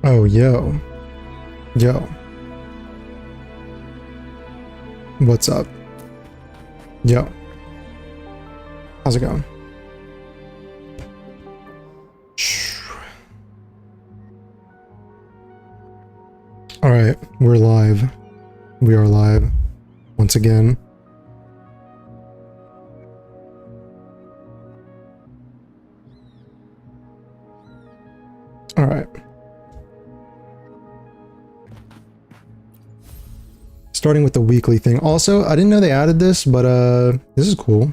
Oh, yo. Yo. What's up? Yo. How's it going? All right, we're live. We are live once again. All right. Starting with the weekly thing. Also, I didn't know they added this, but this is cool.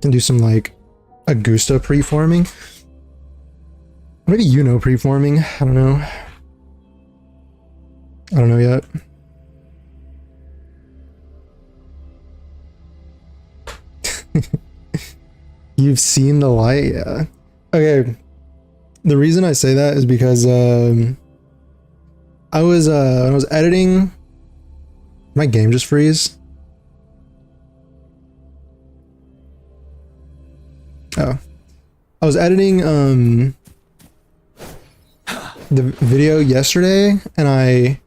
Can do some like Augusta preforming. Maybe preforming. I don't know. I don't know yet. You've seen the light, yeah. Okay. The reason I say that is because I was when I was editing, my game just freeze. Oh. I was editing the video yesterday and I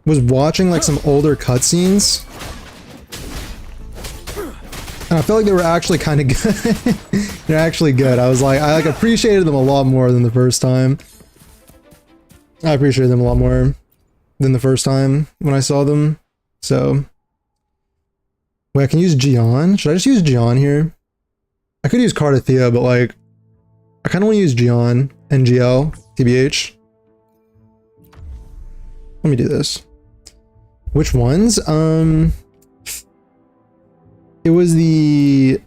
was watching like some older cutscenes. And I felt like they were actually kind of good. They're actually good. I was like, I like appreciated them a lot more than the first time. I appreciated them a lot more than the first time when I saw them. So, wait, I can use Gion. Should I just use Gion here? I could use Cardathea, but like, I kind of want to use Gion, NGL, TBH. Let me do this. Which ones? It was the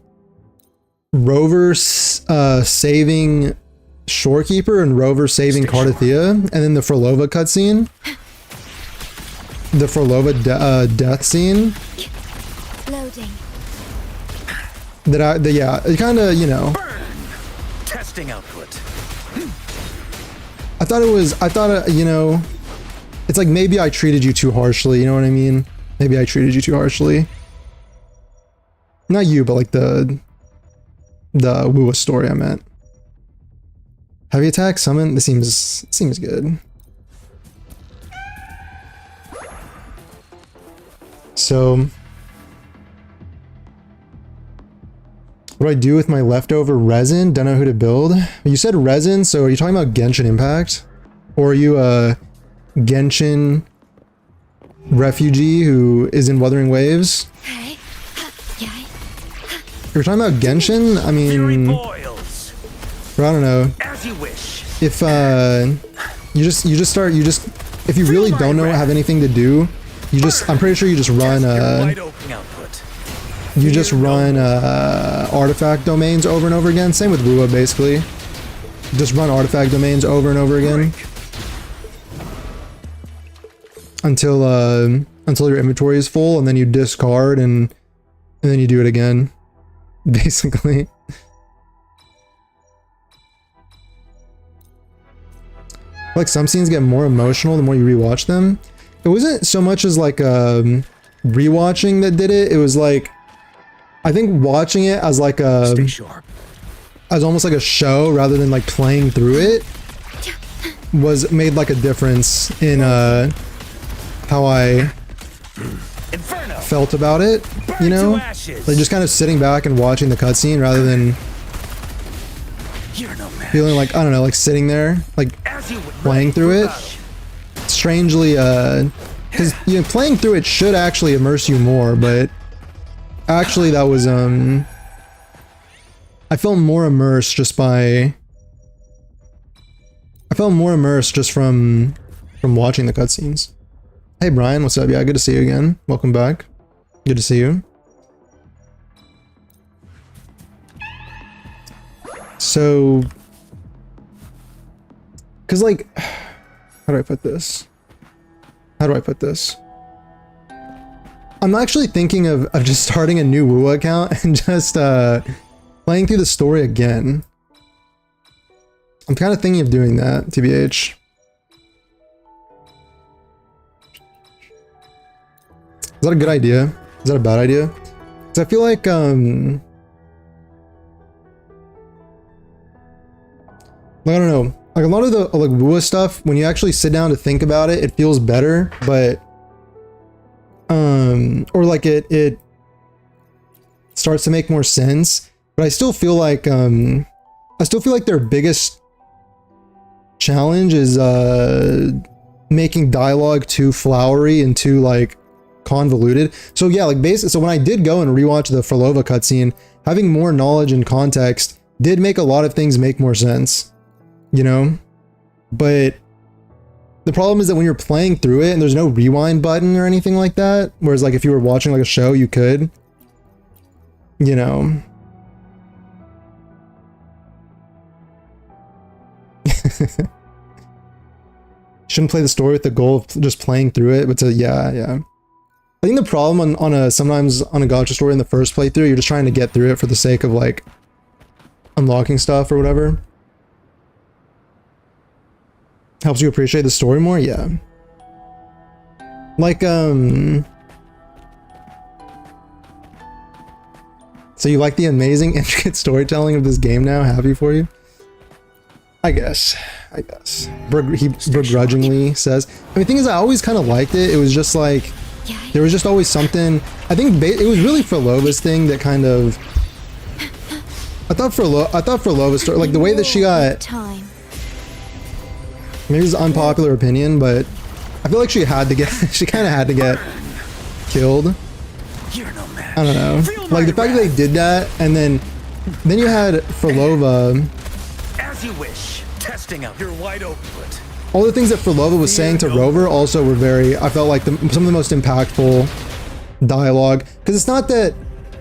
Rover saving Shorekeeper and Rover saving Cardathea, and then the Frolova cutscene. The Frolova death scene. Loading. Yeah, it kind of, you know. Testing output. I thought, you know, it's like maybe I treated you too harshly, you know what I mean? Maybe I treated you too harshly. Not you, but like the WuWa story I meant. Heavy attack, summon, this seems good. So what do I do with my leftover resin? Don't know who to build. You said resin, so are you talking about Genshin Impact? Or are you a Genshin refugee who is in Wuthering Waves? If you're talking about Genshin, I mean, I don't know. As you wish. If if you really don't know, have anything to do, I'm pretty sure you just run artifact domains over and over again. Same with WuWa, basically. Just run artifact domains over and over again until your inventory is full, and then you discard and then you do it again. Basically. Like some scenes get more emotional the more you rewatch them. It wasn't so much as like rewatching that did it. It was like, I think watching it as like as almost like a show rather than like playing through it made like a difference in how I felt about it, you know? Like just kind of sitting back and watching the cutscene rather than feeling like, I don't know, like sitting there, like playing through it. Strangely, because, you know, playing through it should actually immerse you more, but actually that was, I felt more immersed just from watching the cutscenes. Hey Brian, what's up? Yeah, good to see you again. Welcome back. Good to see you. So, cause like, how do I put this? I'm actually thinking of just starting a new WuWa account and just playing through the story again. I'm kind of thinking of doing that, TBH. Is that a good idea? Is that a bad idea? Because I feel like, like, I don't know. Like a lot of the like WuWa stuff, when you actually sit down to think about it, it feels better, but or like it starts to make more sense. But I still feel like their biggest challenge is making dialogue too flowery and too like convoluted. So yeah, like basically, so when I did go and rewatch the Frolova cutscene, having more knowledge and context did make a lot of things make more sense, you know? But the problem is that when you're playing through it and there's no rewind button or anything like that, whereas like if you were watching like a show, you could, you know. Shouldn't play the story with the goal of just playing through it, but yeah. I think the problem sometimes on a gacha story in the first playthrough, you're just trying to get through it for the sake of like unlocking stuff or whatever. Helps you appreciate the story more, yeah. Like so you like the amazing intricate storytelling of this game now? Happy for you? I guess. He begrudgingly says. I mean, the thing is, I always kind of liked it. It was just like, there was just always something. I think it was really Frolova's thing that kind of. I thought Frolova's story, like the way that she got. Maybe it's an unpopular opinion, but I feel like she had to get. She kind of had to get killed. I don't know. Like the fact that they did that, and then you had Frolova. As you wish. Testing out your wide output. All the things that Frolova was saying to Rover also were I felt like some of the most impactful dialogue. Because it's not that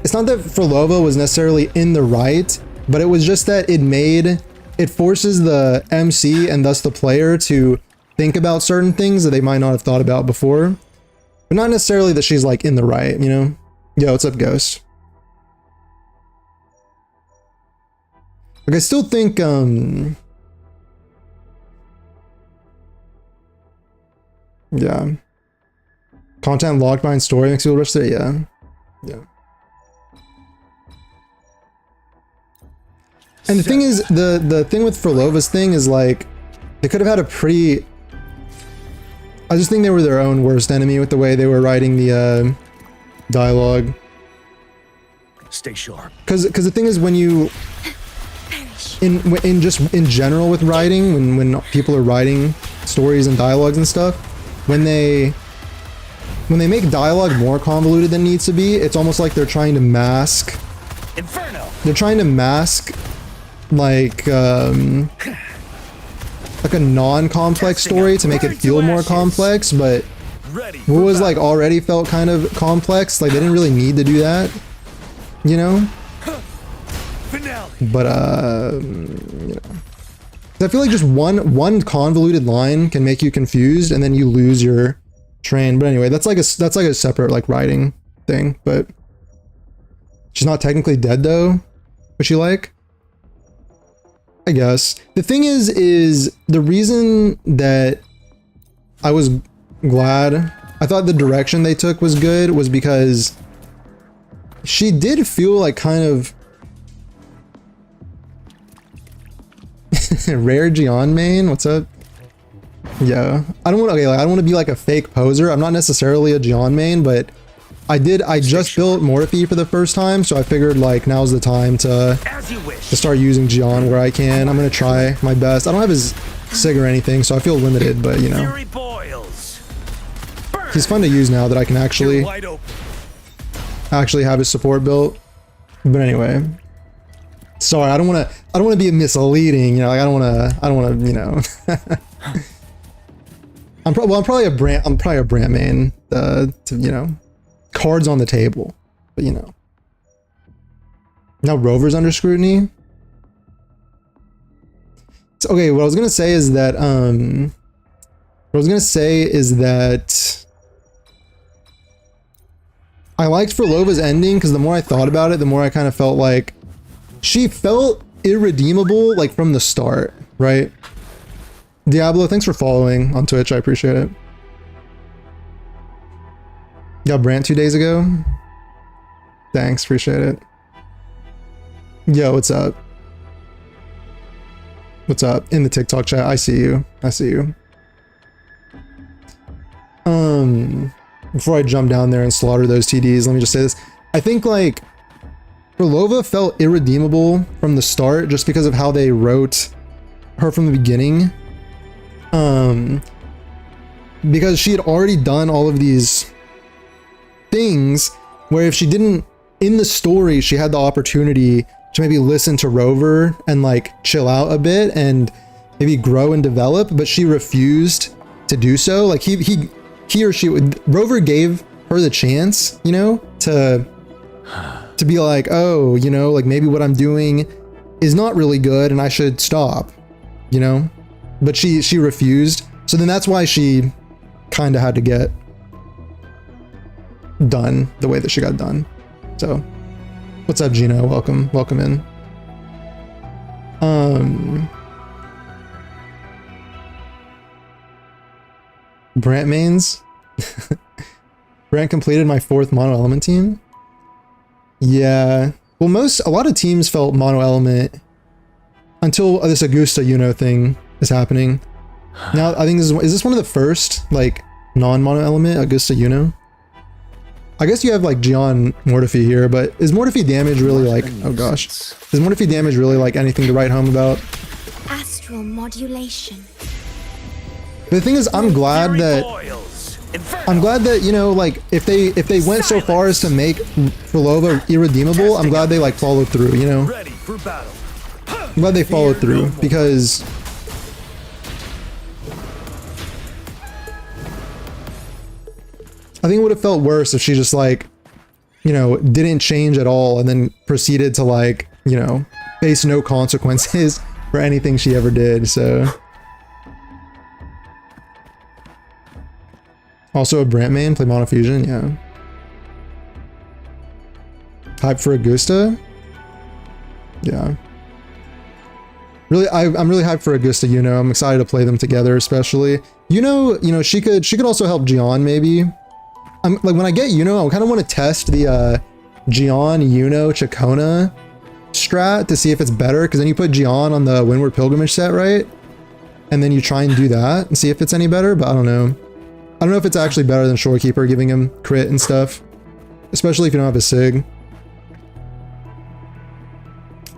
Frolova was necessarily in the right, but it was just that it forces the MC and thus the player to think about certain things that they might not have thought about before. But not necessarily that she's like in the right, you know? Yo, what's up, Ghost? Like I still think yeah. Content locked behind story makes people rush there, yeah. And the thing is, the thing with Frolova's thing is like, they could have had a pretty. I just think they were their own worst enemy with the way they were writing the dialogue. Stay sharp. Because the thing is, when you in general with writing, when people are writing stories and dialogues and stuff, when they make dialogue more convoluted than it needs to be, it's almost like they're trying to mask. Inferno. They're trying to mask like a non-complex story to make it feel more complex, but what was like already felt kind of complex. Like they didn't really need to do that, you know. But you know, I feel like just one convoluted line can make you confused, and then you lose your train. But anyway, that's like a separate like writing thing. But she's not technically dead though. Was she like? I guess the thing is the reason that I was glad, I thought the direction they took was good, was because she did feel like kind of rare Gian main. What's up? Yeah, I don't want to. Okay, like, I don't want to be like a fake poser. I'm not necessarily a Gian main, but I just built Morphe for the first time, so I figured like now's the time to start using Gian where I can. I'm gonna try my best. I don't have his sig or anything, so I feel limited, but you know, he's fun to use now that I can actually have his support built. But anyway, sorry, I don't want to be misleading. You know, like I don't want to. You know, I'm probably a brand main. To you know. Cards on the table, but you know. Now Rover's under scrutiny. So, okay, what I was gonna say is that I liked Frolova's ending because the more I thought about it, the more I kind of felt like she felt irredeemable, like from the start, right? Diablo, thanks for following on Twitch. I appreciate it. Got Brant 2 days ago. Thanks, appreciate it. Yo, what's up? What's up? In the TikTok chat, I see you. I see you. Before I jump down there and slaughter those TDs, let me just say this. I think like Kurlova felt irredeemable from the start just because of how they wrote her from the beginning. Because she had already done all of these things where if she didn't, in the story, she had the opportunity to maybe listen to Rover and like chill out a bit and maybe grow and develop, but she refused to do so. Like he or she would, Rover gave her the chance, you know, to be like, oh, you know, like maybe what I'm doing is not really good and I should stop, you know, but she refused. So then that's why she kind of had to get done the way that she got done. So what's up, Gino? Welcome in. Brant mains. Brant completed my 4th mono element team. Yeah, well, a lot of teams felt mono element until this Augusta Yuno thing is happening. Now I think is this one of the first like non-mono element Augusta Yuno? I guess you have like Gian Mortifi here, but is Mortifi damage really like, oh gosh, is Mortifi damage really like anything to write home about? Astral modulation. The thing is, I'm glad that, you know, like if they went so far as to make Kurlova irredeemable, I'm glad they like followed through, you know? I'm glad they followed through because I think it would have felt worse if she just like, you know, didn't change at all and then proceeded to like, you know, face no consequences for anything she ever did. So also a Brant main, play Mono Fusion, yeah. Hype for Augusta? Yeah. Really, I'm really hyped for Augusta, you know. I'm excited to play them together, especially. You know, she could also help Gian maybe. I'm like when I get Yuno, I kind of want to test the Gian, Yuno, Chacona strat to see if it's better, because then you put Gian on the Windward Pilgrimage set, right? And then you try and do that and see if it's any better, but I don't know. I don't know if it's actually better than Shorekeeper giving him crit and stuff, especially if you don't have a Sig.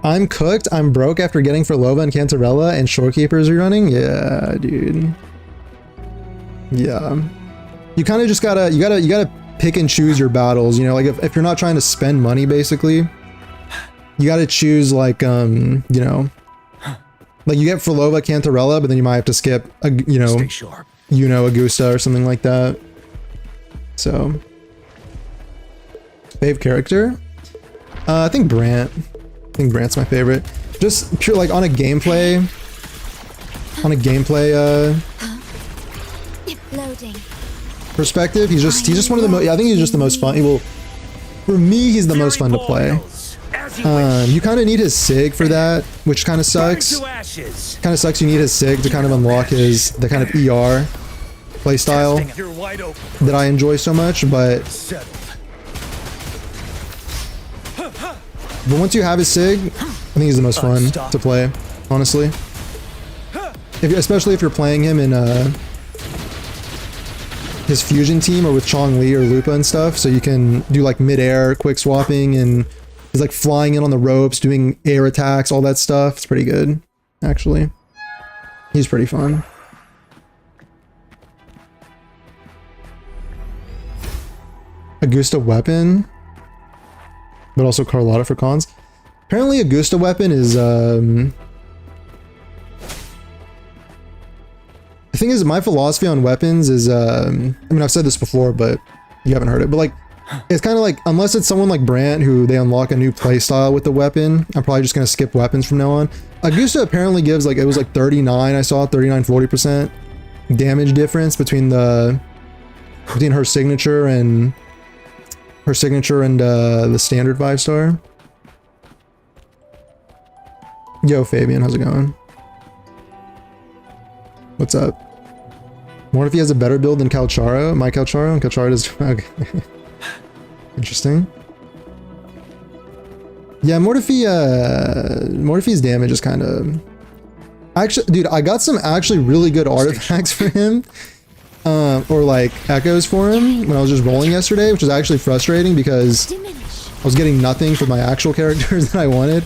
I'm cooked. I'm broke after getting Kurlova and Cantarella and Shorekeepers rerunning. Yeah, dude. Yeah. You kind of just gotta pick and choose your battles, you know, like if you're not trying to spend money, basically, you gotta choose like, you know, like you get Kurlova, Cantarella, but then you might have to skip, you know, Augusta or something like that. So, fave character? I think Brant. I think Brant's my favorite. Just pure, like on a gameplay, Loading. perspective, he's just one of the most, I think he's just the most fun. For me, he's the most fun to play. You kind of need his Sig for that, which kind of sucks. Kind of sucks you need his Sig to kind of unlock the kind of ER playstyle that I enjoy so much, but once you have his Sig, I think he's the most fun to play, honestly. Especially if you're playing him in his fusion team or with Chong Li or Lupa and stuff, so you can do like mid-air quick swapping and he's like flying in on the ropes, doing air attacks, all that stuff. It's pretty good, actually. He's pretty fun. Augusta weapon, but also Carlotta for cons. Apparently Augusta weapon is the thing is, my philosophy on weapons is, I mean, I've said this before, but you haven't heard it, but like, it's kind of like, unless it's someone like Brant who they unlock a new playstyle with the weapon, I'm probably just going to skip weapons from now on. Augusta apparently gives like, it was like 39, I saw 39-40% damage difference between her signature and the standard 5-star. Yo, Fabian, how's it going? What's up? What if he has a better build than Calcharo? My Calcharo? And Calcharo does... Okay. Interesting. Yeah, Mortifi's damage is kind of... Actually, dude, I got some actually really good artifacts for him. Or like echoes for him when I was just rolling yesterday, which was actually frustrating because Diminish. I was getting nothing for my actual characters that I wanted.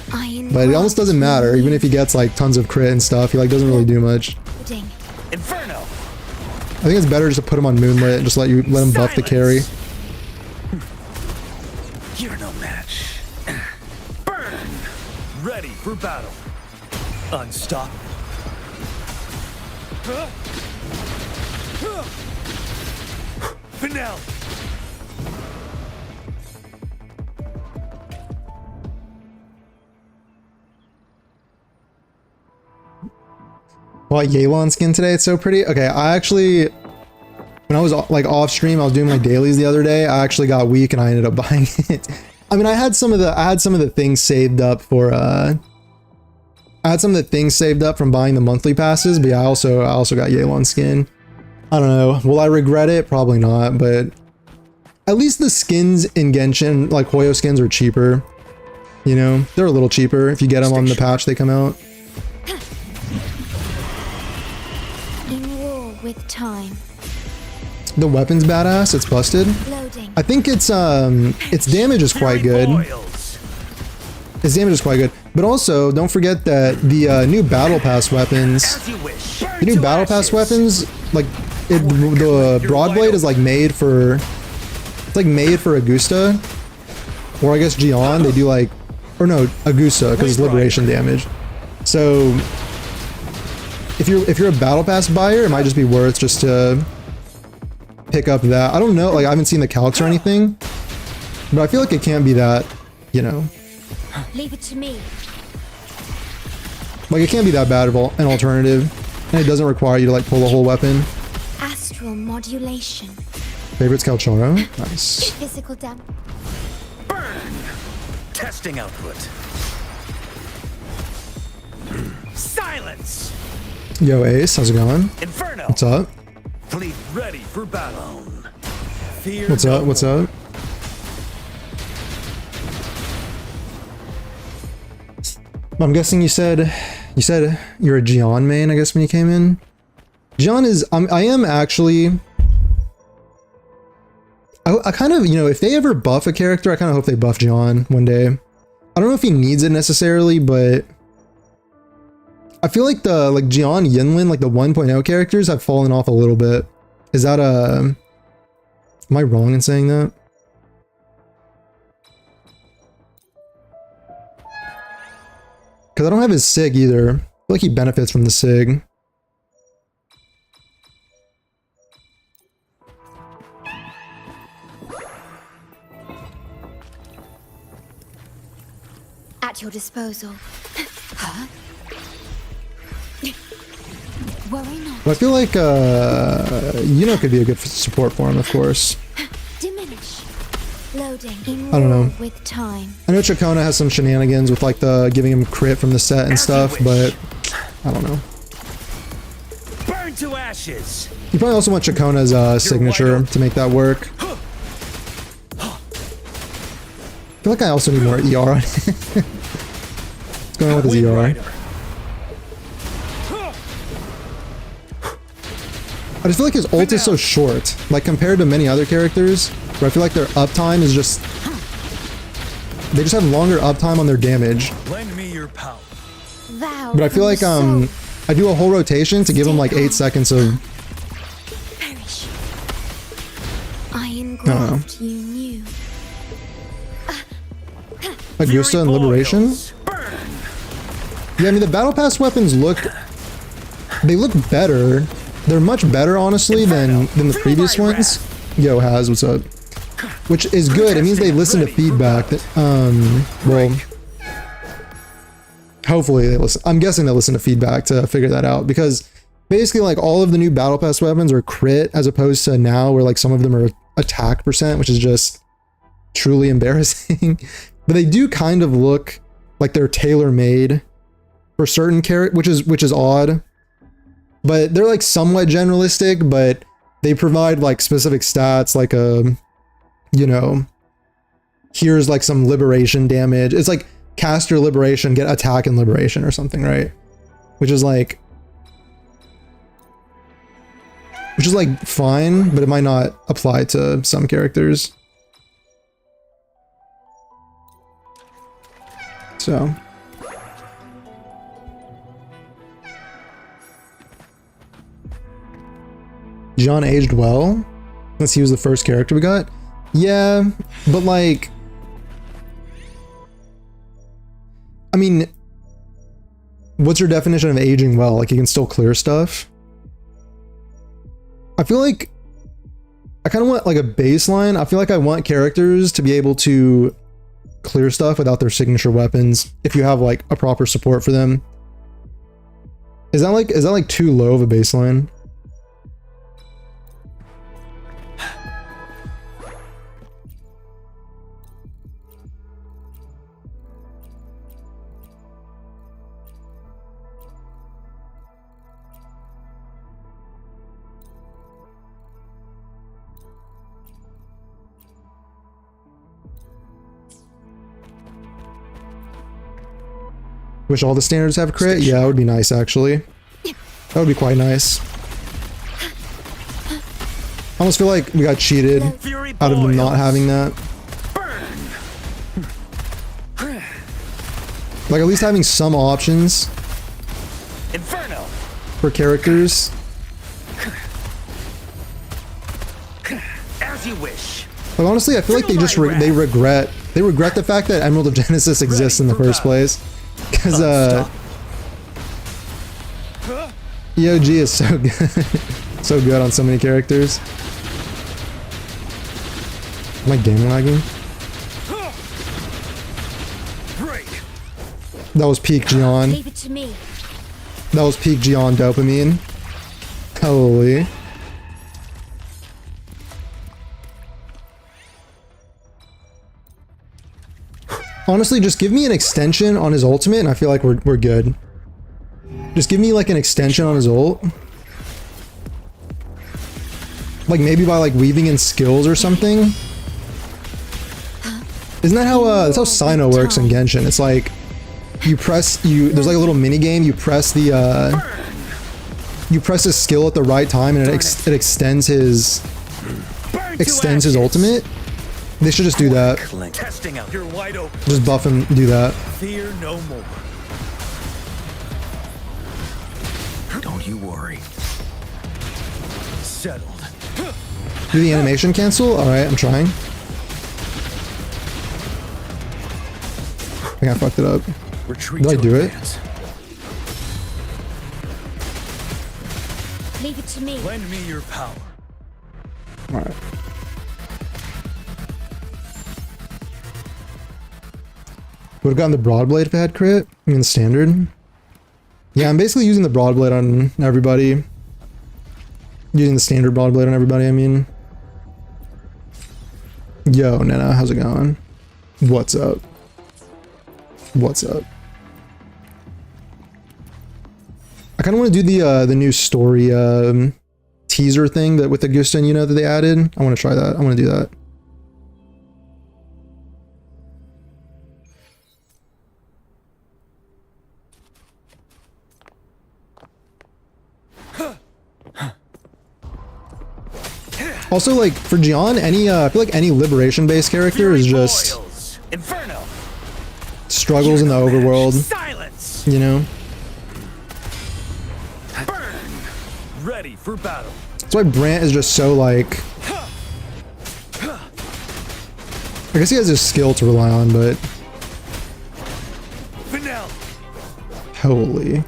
But it almost doesn't matter, even if he gets like tons of crit and stuff, he like doesn't really do much. Loading. Inferno. I think it's better just to put him on Moonlit and just let him buff the carry. You're no match. Burn. Ready for battle. Unstop. Finale. Well, Yelan skin today, it's so pretty. Okay, I actually, when I was like off stream, I was doing my dailies the other day. I actually got weak and I ended up buying it. I mean, I had some of the things saved up for I had some of the things saved up from buying the monthly passes, but yeah, I also got Yelan skin. I don't know. Will I regret it? Probably not, but at least the skins in Genshin, like Hoyo skins, are cheaper. You know, they're a little cheaper if you get them on the patch they come out. In war with time. The weapon's badass. It's busted. Loading. I think its damage is quite good. Its damage is quite good. But also, don't forget that the new battle pass weapons, As you wish. the new battle pass weapons, like the Broadblade is like made for, it's like made for Augusta, or I guess Gion. They do like, or no, Augusta because it's liberation damage. So if you're a battle pass buyer, it might just be worth just to pick up that. I don't know, like I haven't seen the calcs or anything, but I feel like it can't be that, you know. Leave it to me. Like, it can't be that bad of an alternative, and it doesn't require you to, like, pull a whole weapon. Astral modulation. Favorite's Calcharo? Nice. Physical damage. Burn. Testing output. Silence. Yo, Ace, how's it going? Inferno. What's up? Fleet ready for battle. Fear What's up? What's up? I'm guessing you said you're a Gion main, I guess, when you came in. Gion is, I am actually, I kind of, you know, if they ever buff a character, I kind of hope they buff Gion one day. I don't know if he needs it necessarily, but I feel like like Gion Yinlin, like the 1.0 characters have fallen off a little bit. Is that am I wrong in saying that? Because I don't have his SIG either. I feel like he benefits from the SIG. At your disposal. Huh? Worry not. But I feel like could be a good support for him, of course. Diminish. Loading. In I don't know. war with time. I know Chacona has some shenanigans with like the giving him crit from the set and stuff, but I don't know. Burn to ashes. You probably also want Chacona's signature to make that work. I feel like I also need more ER on it. What's going on with his Wind ER? Rider. I just feel like his ult is so short, like compared to many other characters, where I feel like their uptime is just, they just have longer uptime on their damage. Lend me your power. Thou But I feel like from I do a whole rotation to give him like 8 seconds of, perish. Iron graft you knew. Augusta and Liberation. Boils. Burn. Yeah, I mean the battle pass weapons look better. They're much better, honestly, than the previous ones. Yo, Haz, what's up? Which is good. It means they listen to feedback. That, well, hopefully they listen. I'm guessing they listen to feedback to figure that out, because basically, like, all of the new battle pass weapons are crit, as opposed to now where like some of them are attack percent, which is just truly embarrassing. But they do kind of look like they're tailor-made for certain characters, which is odd. But they're like somewhat generalistic, but they provide like specific stats, like you know, here's like some liberation damage. It's like cast your liberation, get attack and liberation or something, right? Which is like which is like fine, but it might not apply to some characters. So. John aged well, since he was the first character we got. Yeah, but like, I mean, what's your definition of aging well? Like, you can still clear stuff? I feel like I kind of want like a baseline. I feel like I want characters to be able to clear stuff without their signature weapons if you have like a proper support for them. Is that like too low of a baseline? Wish all the standards have crit? Yeah, that would be nice, actually. That would be quite nice. I almost feel like we got cheated out of them not having that. Like, at least having some options for characters. As you wish. But honestly, I feel like they just they regret the fact that Emerald of Genesis exists in the first place. Because EOG is so good. So good on so many characters. Am I game lagging? That was peak Gion. Leave it to me. That was peak Gion dopamine. Holy. Honestly, just give me an extension on his ultimate and I feel like we're good. Just give me like an extension on his ult. Like maybe by like weaving in skills or something. Isn't that how that's how Sino works in Genshin? It's like you press there's like a little mini game, you press the his skill at the right time and it extends his ultimate. They should just do that. Testing out. You're wide open. Just buff him, do that. Fear no more. Don't you worry. Settled. Do the animation cancel? Alright, I'm trying. I think I fucked it up. Retreat. Did I do it? Leave it to me. Lend me your power. Alright. Would have gotten the Broadblade if it had crit. I mean, the standard. Yeah, I'm basically using the Broadblade on everybody. Using the standard Broadblade on everybody, I mean. Yo, Nana, how's it going? What's up? What's up? I kind of want to do the new story teaser thing that with the Gustin, you know, that they added. I want to try that. I want to do that. Also, like, for Gion, I feel like any liberation-based character is just Inferno. struggles in the overworld, Silence. you know? Burn. Ready for battle. That's why Brant is just so, like... I guess he has his skill to rely on, but... Vanilla. Holy...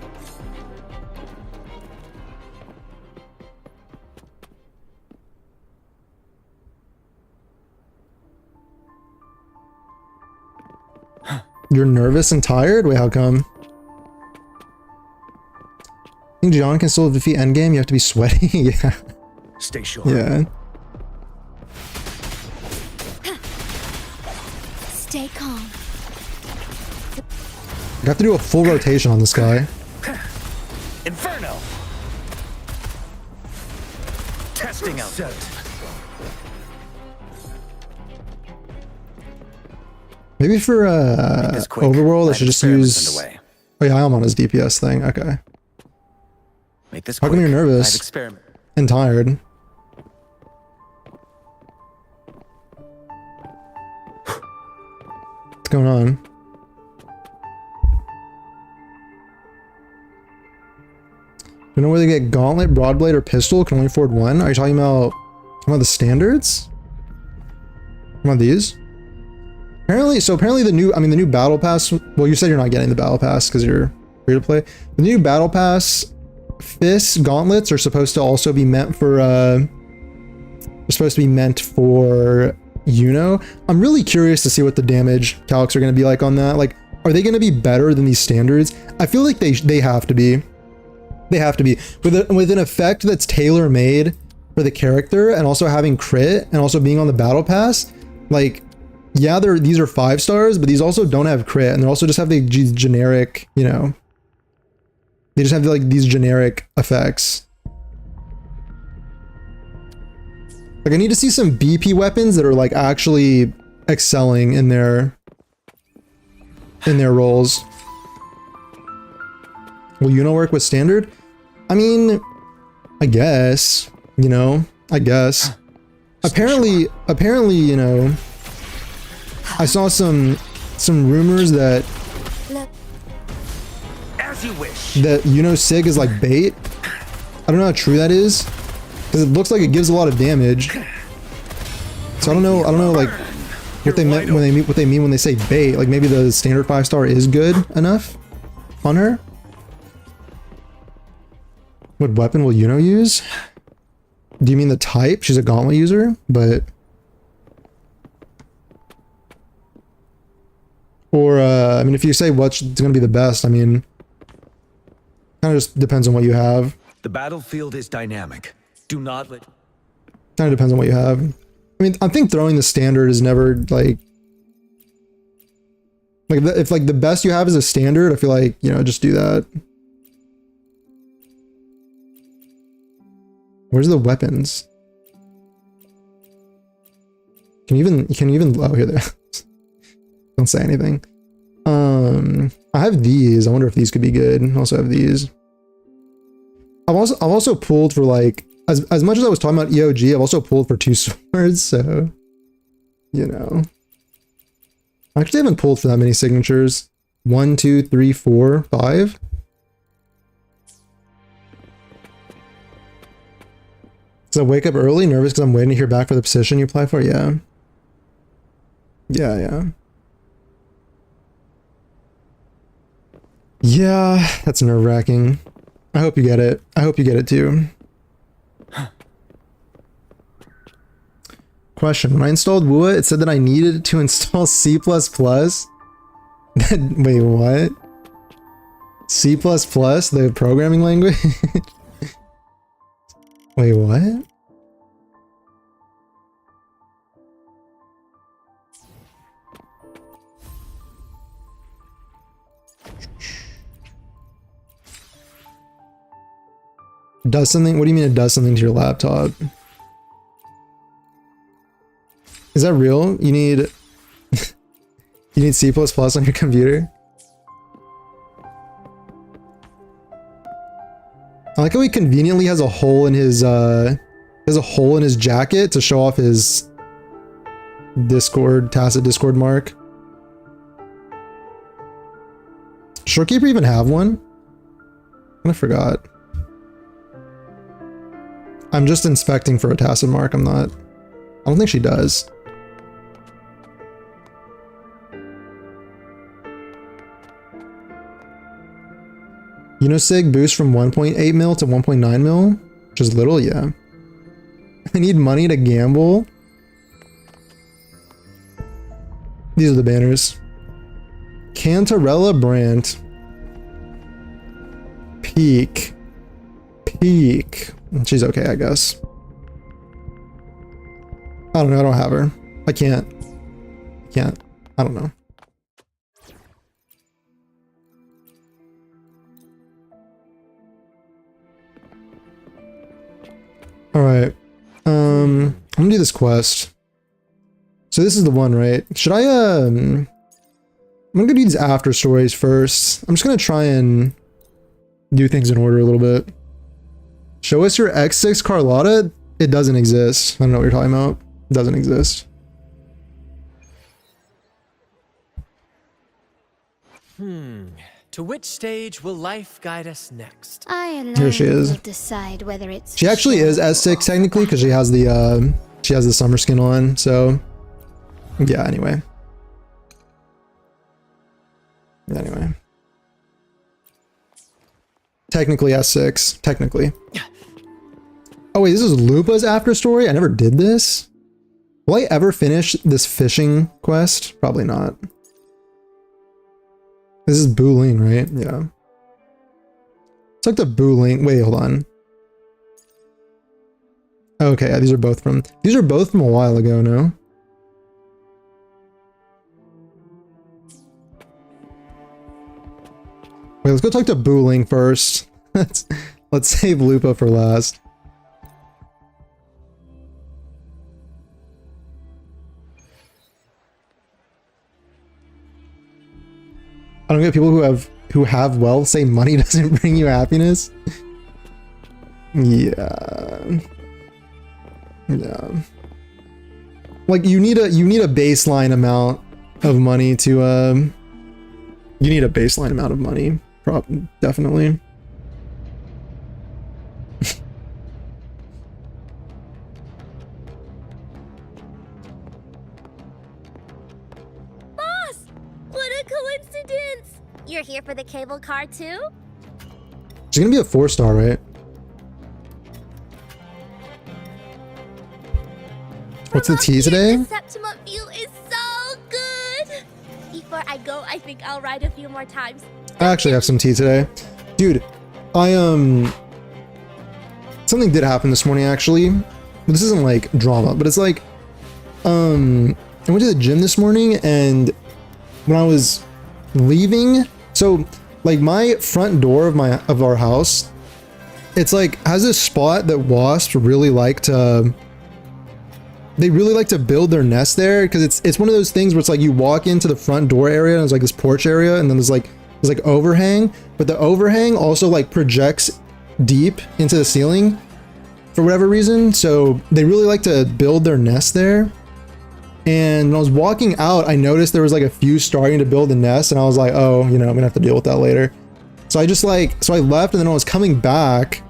You're nervous and tired? Wait, how come? I think Gion can still defeat endgame? You have to be sweaty? Yeah. Stay sure. Yeah. Stay calm. I have to do a full rotation on this guy. Inferno. Testing out. Maybe for overworld, I should just use... Oh yeah, I'm on his DPS thing. Okay. Make this How come you're nervous and tired? What's going on? You know where they get gauntlet, broadblade, or pistol? Can only afford one? Are you talking about the standards? About these? Apparently the new battle pass. Well, you said you're not getting the battle pass because you're free to play. The new battle pass fist gauntlets are supposed to also be meant for I'm really curious to see what the damage calcs are going to be like on that. Like, are they going to be better than these standards? I feel like they have to be. They have to be with an effect that's tailor made for the character, and also having crit, and also being on the battle pass. Like, yeah, these are 5 stars, but these also don't have crit, and they also just have the generic, you know, they just have like these generic effects. Like, I need to see some BP weapons that are like actually excelling in their roles. Will Yuno work with standard? I mean, I guess, you know, I guess. Apparently, you know, I saw some rumors that As you wish. that Yuno Sig is like bait. I don't know how true that is, because it looks like it gives a lot of damage. So I don't know like what they meant what they mean when they say bait. Like, maybe the standard 5-star is good enough on her. What weapon will Yuno use? Do you mean the type? She's a gauntlet user, but... Or, I mean, if you say what's going to be the best, I mean... Kind of just depends on what you have. The battlefield is dynamic. Do not let... Kind of depends on what you have. I mean, I think throwing the standard is never, like... if like the best you have is a standard, I feel like, you know, just do that. Where's the weapons? Can you even oh, here they are. Don't say anything. I have these. I wonder if these could be good. I also have these. I've also pulled for, like, as much as I was talking about EOG, I've also pulled for 2 swords, so you know. I actually haven't pulled for that many signatures. 1, 2, 3, 4, 5. Does I wake up early, nervous because I'm waiting to hear back for the position you apply for? Yeah. Yeah. Yeah, that's nerve-wracking. I hope you get it. I hope you get it too. Question. When I installed WuWa, it said that I needed to install C++. Wait, what? C++, the programming language? Wait, what? Does something? What do you mean it does something to your laptop? Is that real? You need you need C++ on your computer? I like how he conveniently has a hole in his jacket to show off his tacit Discord mark. Shorekeeper even have one? I forgot. I'm just inspecting for a tacit mark. I don't think she does. Sig boost from 1.8 mil to 1.9 mil, which is little, yeah. I need money to gamble. These are the banners. Cantarella Brandt. Peak. She's okay, I guess. I don't know, I don't have her. I can't. I don't know. Alright. I'm gonna do this quest. So this is the one, right? Should I, I'm gonna do these after stories first. I'm just gonna try and do things in order a little bit. Show us your X6 Carlotta. It doesn't exist. I don't know what you're talking about. It doesn't exist. To which stage will life guide us next? I alone Here she is. will decide whether it's. She actually is S6 technically because she has the summer skin on. So yeah. Anyway. Technically S6. Technically. Oh wait, this is Lupa's after story? I never did this. Will I ever finish this fishing quest? Probably not. This is Buling, right? Yeah. It's like the Buling. Wait, hold on. Okay, yeah, these are both from a while ago, no? Wait, let's go talk to Buling first. let's save Lupa for last. I don't get people who have wealth say money doesn't bring you happiness. Yeah. Like you need a baseline amount of money to you need a baseline amount of money, definitely. Boss! What a coincidence! You're here for the cable car too? She's gonna be a 4-star, right? What's the tea today? The Septima view is so good! Before I go, I think I'll ride a few more times. I actually have some tea today. Dude, something did happen this morning actually. This isn't like drama, but it's like I went to the gym this morning, and when I was leaving, so like my front door of our house, it's like has this spot that wasps really like to build their nest there, because it's one of those things where it's like you walk into the front door area and there's like this porch area, and then there's like overhang, but the overhang also like projects deep into the ceiling for whatever reason, so they really like to build their nest there. And when I was walking out, I noticed there was like a few starting to build a nest, and I was like, oh, you know, I'm gonna have to deal with that later. So I left, and then when I was coming back,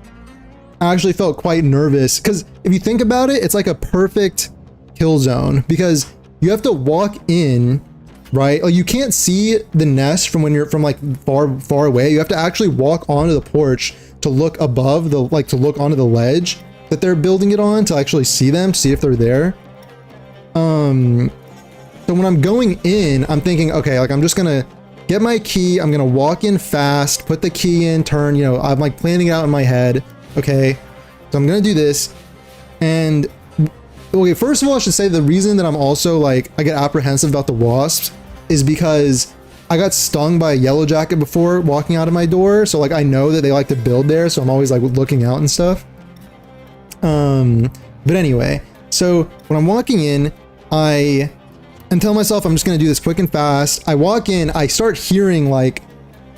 I actually felt quite nervous, because if you think about it, it's like a perfect kill zone, because you have to walk in, right? Like you can't see the nest from when you're from like far away. You have to actually walk onto the porch to look above to look onto the ledge that they're building it on, to actually see them, see if they're there. So when I'm going in, I'm thinking, okay, like I'm just gonna get my key, I'm gonna walk in fast, put the key in, turn, you know, I'm like planning it out in my head. Okay, so I'm gonna do this. And okay, first of all, I should say the reason that I'm also like, I get apprehensive about the wasps is because I got stung by a yellow jacket before walking out of my door. So like, I know that they like to build there. So I'm always like looking out and stuff. But anyway, so when I'm walking in, I tell myself I'm just gonna do this quick and fast. I walk in, I start hearing like,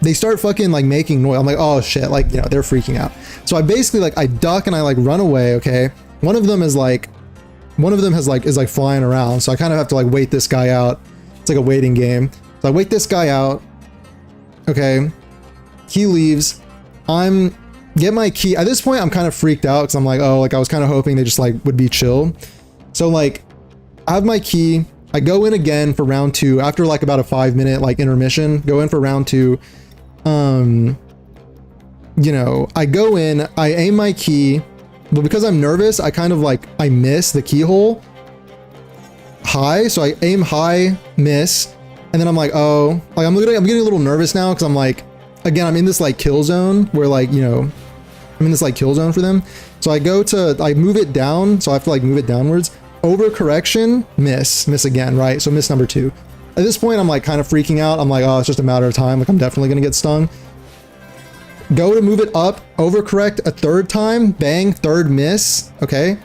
they start fucking like making noise. I'm like, oh shit, like, you know, they're freaking out. So I basically like, I duck and I like run away, okay? One of them is like flying around. So I kind of have to like wait this guy out. It's like a waiting game. So I wait this guy out. Okay. He leaves. Get my key. At this point, I'm kind of freaked out because I'm like, oh, like I was kind of hoping they just like would be chill. So like, I have my key. I go in again for round 2 after like about a 5-minute like intermission. Go in for round 2. You know, I go in, I aim my key, but because I'm nervous, I kind of like, I miss the keyhole high. So I aim high, miss. And then I'm like, oh, like I'm getting a little nervous now, because I'm like, again, I'm in this like kill zone where like, you know, I'm in this like kill zone for them. So I move it down. So I have to like move it downwards. Overcorrection, miss again, right? So miss number 2. At this point, I'm like kind of freaking out. I'm like, oh, it's just a matter of time. Like I'm definitely gonna get stung. Go to move it up, overcorrect a 3rd time, bang, 3rd miss, okay?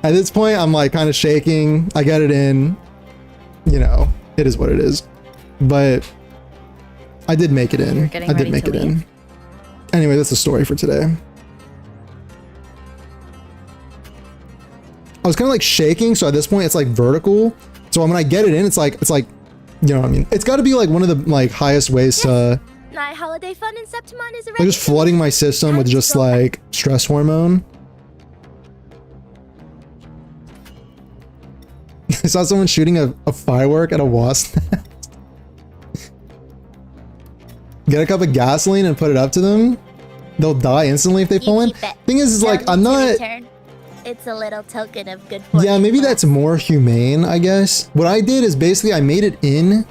At this point, I'm like kind of shaking. I get it in, you know, it is what it is. But I did make it in. I did make it in. Anyway, that's the story for today. I was kind of like shaking, so at this point it's like vertical. So when I get it in, it's like You know what I mean? It's got to be like one of the like highest ways to My holiday fun in Septimon is like already just flooding my system with just like stress hormone. I saw someone shooting a firework at a wasp. Get a cup of gasoline and put it up to them. They'll die instantly if they fall in. Thing is They'll like need I'm to not. return. It's a little token of good fortune. Yeah, maybe for that's us. more humane, I guess. What I did is basically I made it in.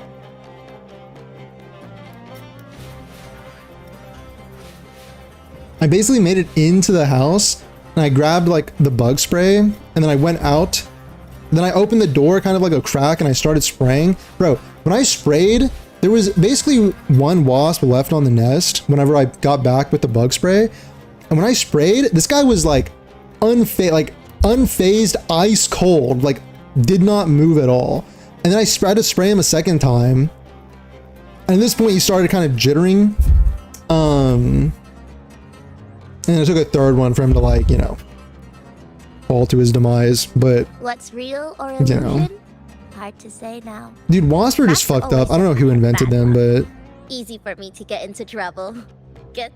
I basically made it into the house and I grabbed like the bug spray and then I went out. Then I opened the door kind of like a crack and I started spraying. Bro, when I sprayed, there was basically one wasp left on the nest whenever I got back with the bug spray. And when I sprayed, this guy was like unfazed, ice cold, like did not move at all. And then I tried to spray him a second time. And at this point he started kind of jittering. And it took a third one for him to like, you know, fall to his demise. But What's real or you illusion? know. Hard to say now. Dude, wasps are just That's fucked up. I don't know always who invented bad them, luck. but Easy for me to get into trouble. Get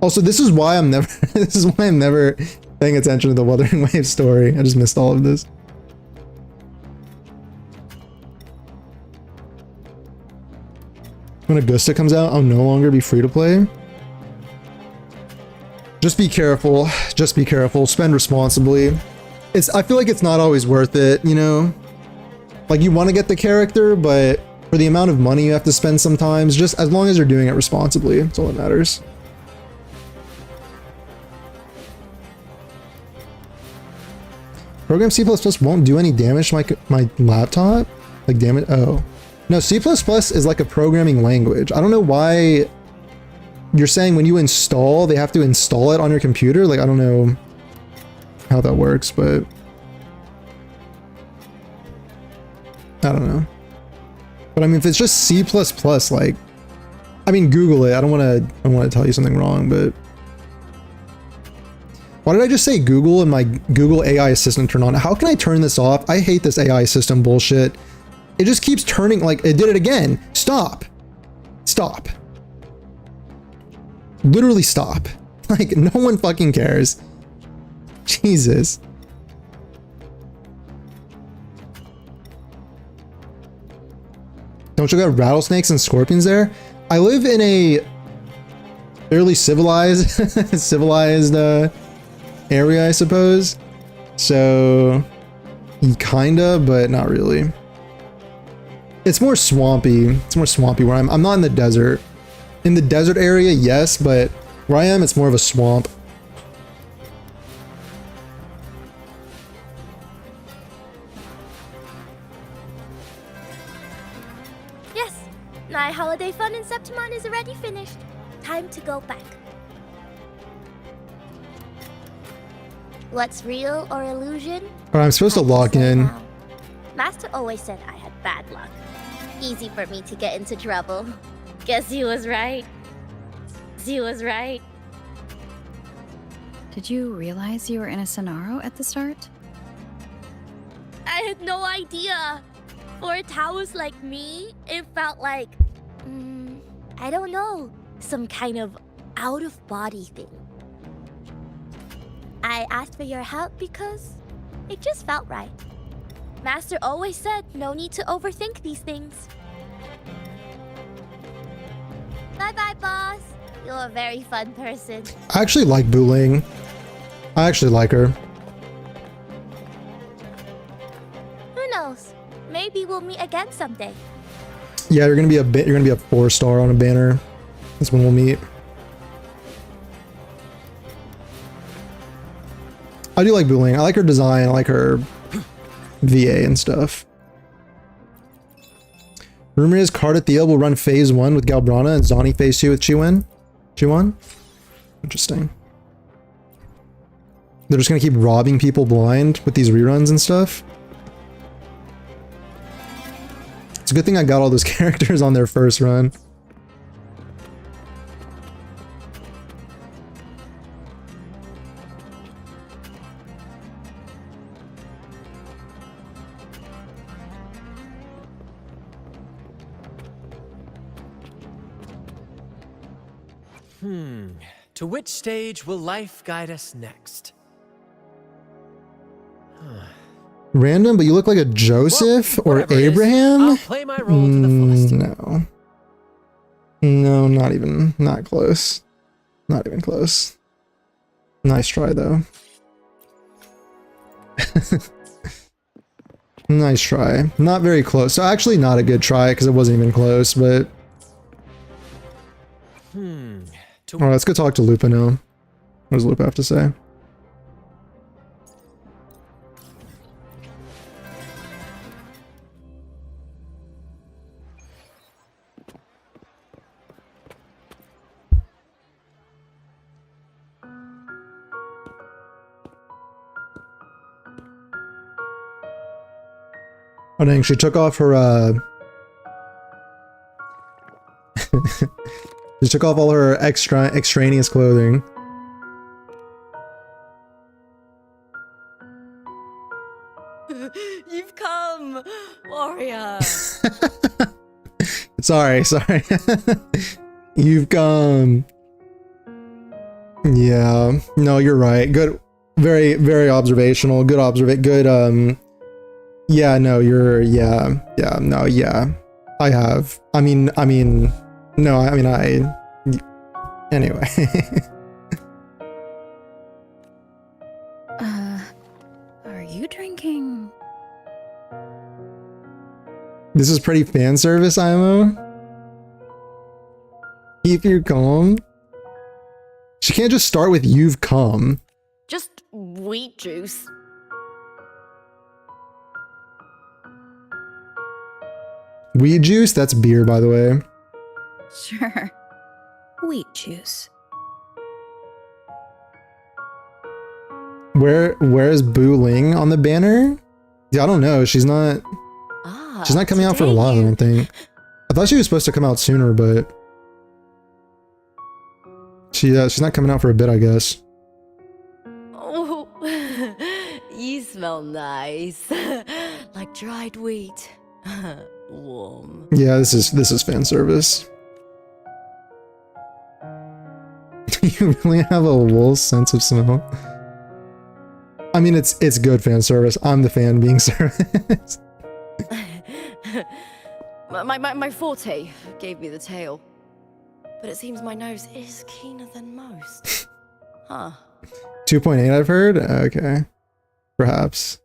also this is why I'm never this is why I'm never paying attention to the Wuthering Waves story. I just missed all of this. When Augusta comes out, I'll no longer be free to play. Just be careful. Just be careful. Spend responsibly. I feel like it's not always worth it, you know? Like you want to get the character, but for the amount of money you have to spend sometimes, just as long as you're doing it responsibly, that's all that matters. Program C++ won't do any damage to my laptop? Like damage? Oh. No, C++ is like a programming language. I don't know why you're saying when you install, they have to install it on your computer. Like, I don't know how that works, but I don't know. But I mean, if it's just C++, like, I mean, Google it. I don't want to tell you something wrong, but why did I just say Google and my Google AI assistant turned on? How can I turn this off? I hate this AI system bullshit. It just keeps turning, like, it did it again. Stop. Stop. Literally stop. Like, no one fucking cares. Jesus. Don't you got rattlesnakes and scorpions there? I live in a fairly civilized, area, I suppose. So, kinda, but not really. It's more swampy. It's more swampy where I'm not in the desert. In the desert area, yes, but where I am, it's more of a swamp. yes. My holiday fun in Septimon is already finished. Time to go back. What's real or illusion? Or I'm supposed to Hard lock say in. now. Master always said I had bad luck. Easy for me to get into trouble. Guess he was right. He was right. Did you realize you were in a Sonaro at the start? I had no idea. For a Taoist like me, it felt like, I don't know, some kind of out-of-body thing. I asked for your help because it just felt right. Master always said no need to overthink these things. Bye-bye, boss. You're a very fun person. I actually like Buling. I actually like her. Who knows? Maybe we'll meet again someday. Yeah, you're gonna be a 4-star on a banner. That's when we'll meet. I do like Buling. I like her design. I like her VA and stuff. Rumor is Cardathea will run phase 1 with Galbrana and Zani phase 2 with Chiwen. Interesting. They're just gonna keep robbing people blind with these reruns and stuff. It's a good thing I got all those characters on their first run. To which stage will life guide us next? Random, but you look like a Joseph or Whatever it is, Abraham? I'll play my role to the fullest. No. No, not even. Not close. Not even close. Nice try, though. Nice try. Not very close. So actually not a good try because it wasn't even close, but... Alright, let's go talk to Lupa now. What does Lupa have to say? Oh dang, she took off her, she took off all her extraneous clothing. You've come, warrior. Sorry. You've come. Yeah, no, you're right. Good, very, very observational. Good yeah, no, I have. Anyway. Are you drinking? This is pretty fan service, IMO. Keep your calm. She can't just start with "you've come." Just wheat juice. Weed juice? That's beer, by the way. Sure. Wheat juice. Where's Boo Ling on the banner? Yeah, I don't know. She's not coming out for a while, I don't think. I thought she was supposed to come out sooner, but she's not coming out for a bit, I guess. Oh, you smell nice. Like dried wheat. Warm. Yeah, this is fan service. You really have a wool sense of smell. I mean, it's good fan service. I'm the fan being serviced. My forte gave me the tail. But it seems my nose is keener than most. Huh. 2.8 I've heard? Okay. Perhaps.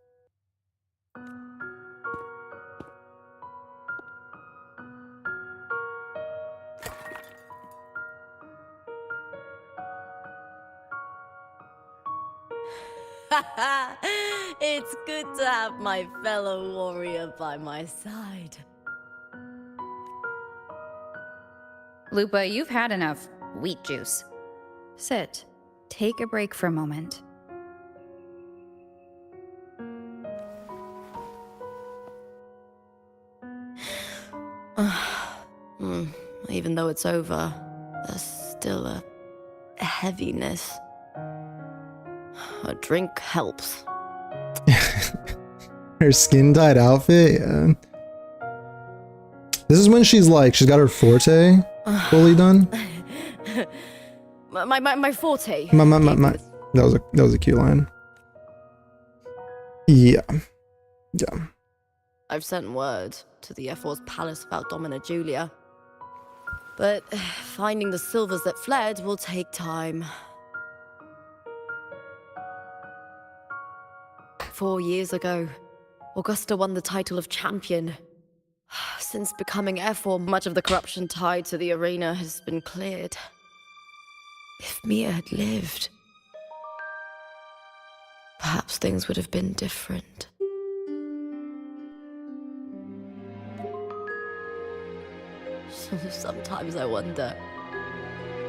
It's good to have my fellow warrior by my side. Lupa, you've had enough wheat juice. Sit. Take a break for a moment. Even though it's over, there's still a heaviness. A drink helps. Her skin-dyed outfit, yeah. This is when she's got her forte fully done. My forte. That was a cute line. Yeah. I've sent word to the F4's palace about Domina Julia. But finding the silvers that fled will take time. 4 years ago, Augusta won the title of champion. Since becoming F4, much of the corruption tied to the arena has been cleared. If Mia had lived, perhaps things would have been different. Sometimes I wonder,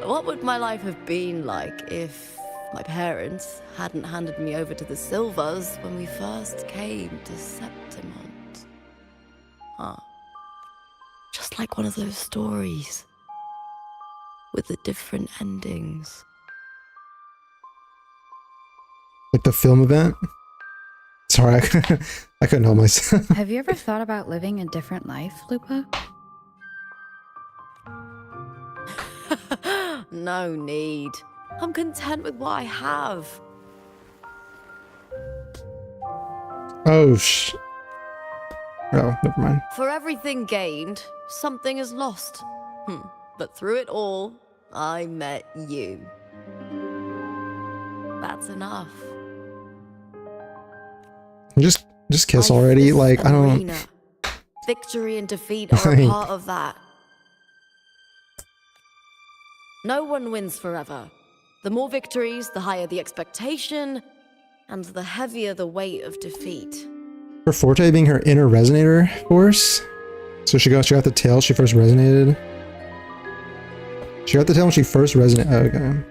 what would my life have been like if my parents hadn't handed me over to the Silvers when we first came to Septimont? Just like one of those stories with the different endings. Like the film event? Sorry, I couldn't help myself. Have you ever thought about living a different life, Lupa? No need. I'm content with what I have. Oh, oh, never mind. For everything gained, something is lost. But through it all, I met you. That's enough. Just kiss Life already. is Like, I an don't. arena. Victory and defeat are a Like- part of that. No one wins forever. The more victories, the higher the expectation, and the heavier the weight of defeat. Her forte being her inner resonator force. So she got the tail. She first resonated. She got the tail when she first resonated. Oh, okay.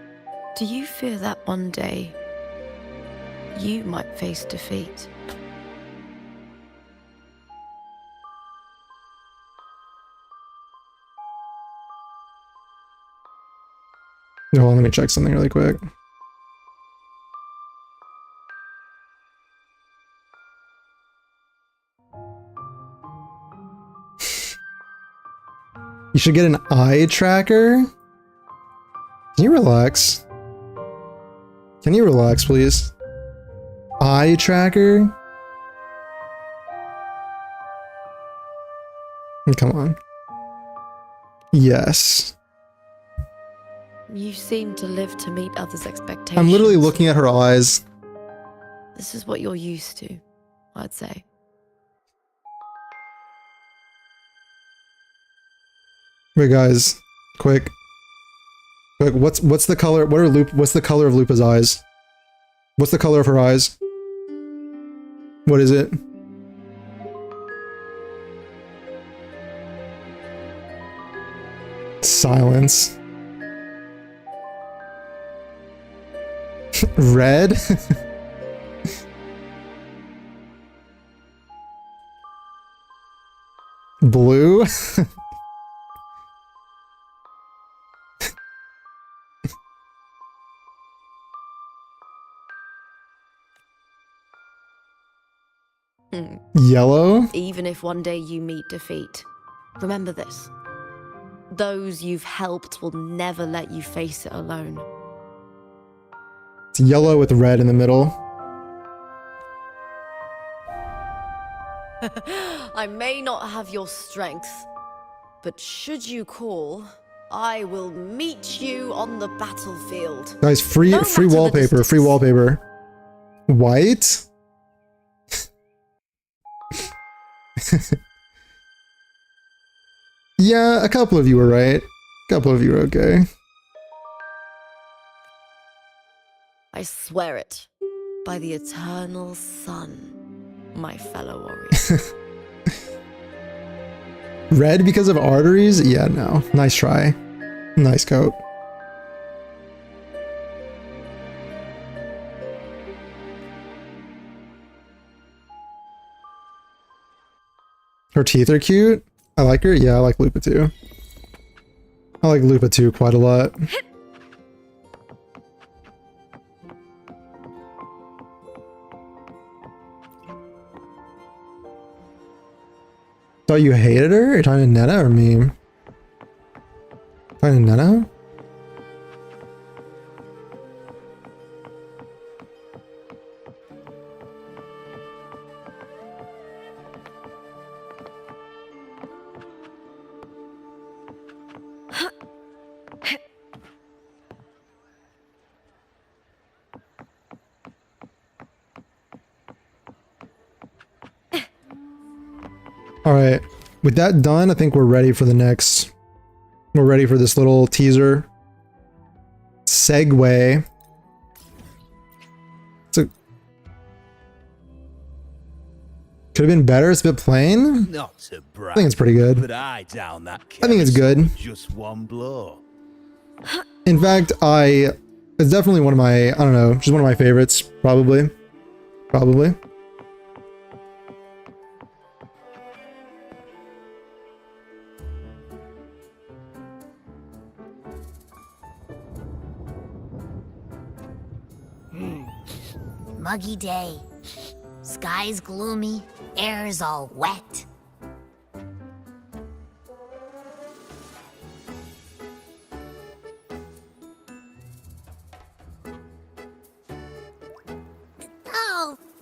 Do you fear that one day you might face defeat? Hold on, let me check something really quick. You should get an eye tracker. Can you relax? Can you relax, please? Eye tracker? Come on. Yes. You seem to live to meet others' expectations. I'm literally looking at her eyes. This is what you're used to, I'd say. Wait, guys, quick. What's the color? What's the color of Lupa's eyes? What's the color of her eyes? What is it? Silence. Red? Blue? Yellow? Even if one day you meet defeat, remember this. Those you've helped will never let you face it alone. It's yellow with red in the middle. I may not have your strength, but should you call, I will meet you on the battlefield. Guys, free No matter the wallpaper, free distance. wallpaper. White? Yeah, a couple of you were right. A couple of you were okay. I swear it, by the eternal sun, my fellow warrior. Red because of arteries? Yeah, no. Nice try. Nice coat. Her teeth are cute. I like her. Yeah, I like Lupa too. I like Lupa too quite a lot. Thought you hated her? You're talking to Nena or me? Talking to Nena? Alright, with that done, I think we're ready for the next... We're ready for this little teaser. Segue. Could have been better, it's a bit plain. Not to brag, I think it's pretty good. but I down that I think it's good. with just one blow. In fact, it's definitely one of my, I don't know, just one of my favorites, probably. Probably. Muggy day. Sky's gloomy, air's all wet.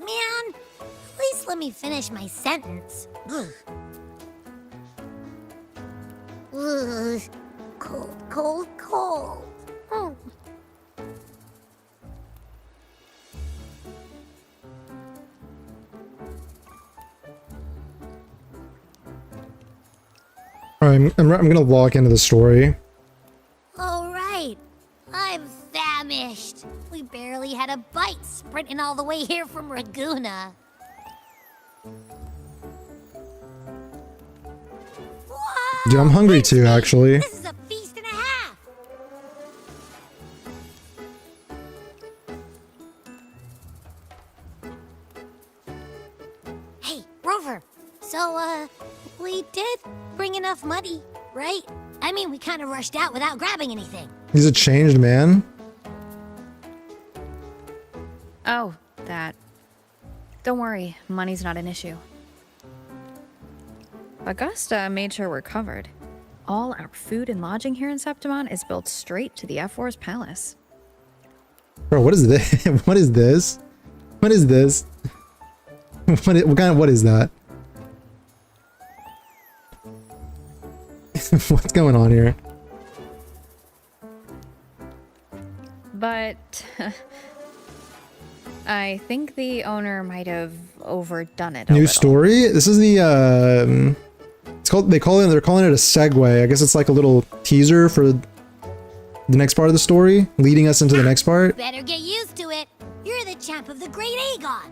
Man, at least let me finish my sentence. Ugh. Ugh. Cold, cold, cold. Oh. Alright, I'm gonna log into the story. All right. I'm famished. We barely had a bite sprinting all the way here from Raguna. Whoa, Dude, I'm hungry too, actually. This is a feast and a half. Hey, Rover. So, we did bring enough money, right? I mean, we kind of rushed out without grabbing anything. He's a changed man. Oh, that. Don't worry, money's not an issue. Augusta made sure we're covered. All our food and lodging here in Septimon is built straight to the F4's palace. Bro, what is this? What is this? What is this? What is that? What's going on here? But I think the owner might have overdone it a New little. story? This is the they're calling it a segue. I guess it's like a little teaser for the next part of the story, leading us into the next part. Better get used to it. You're the champ of the Great Aegon.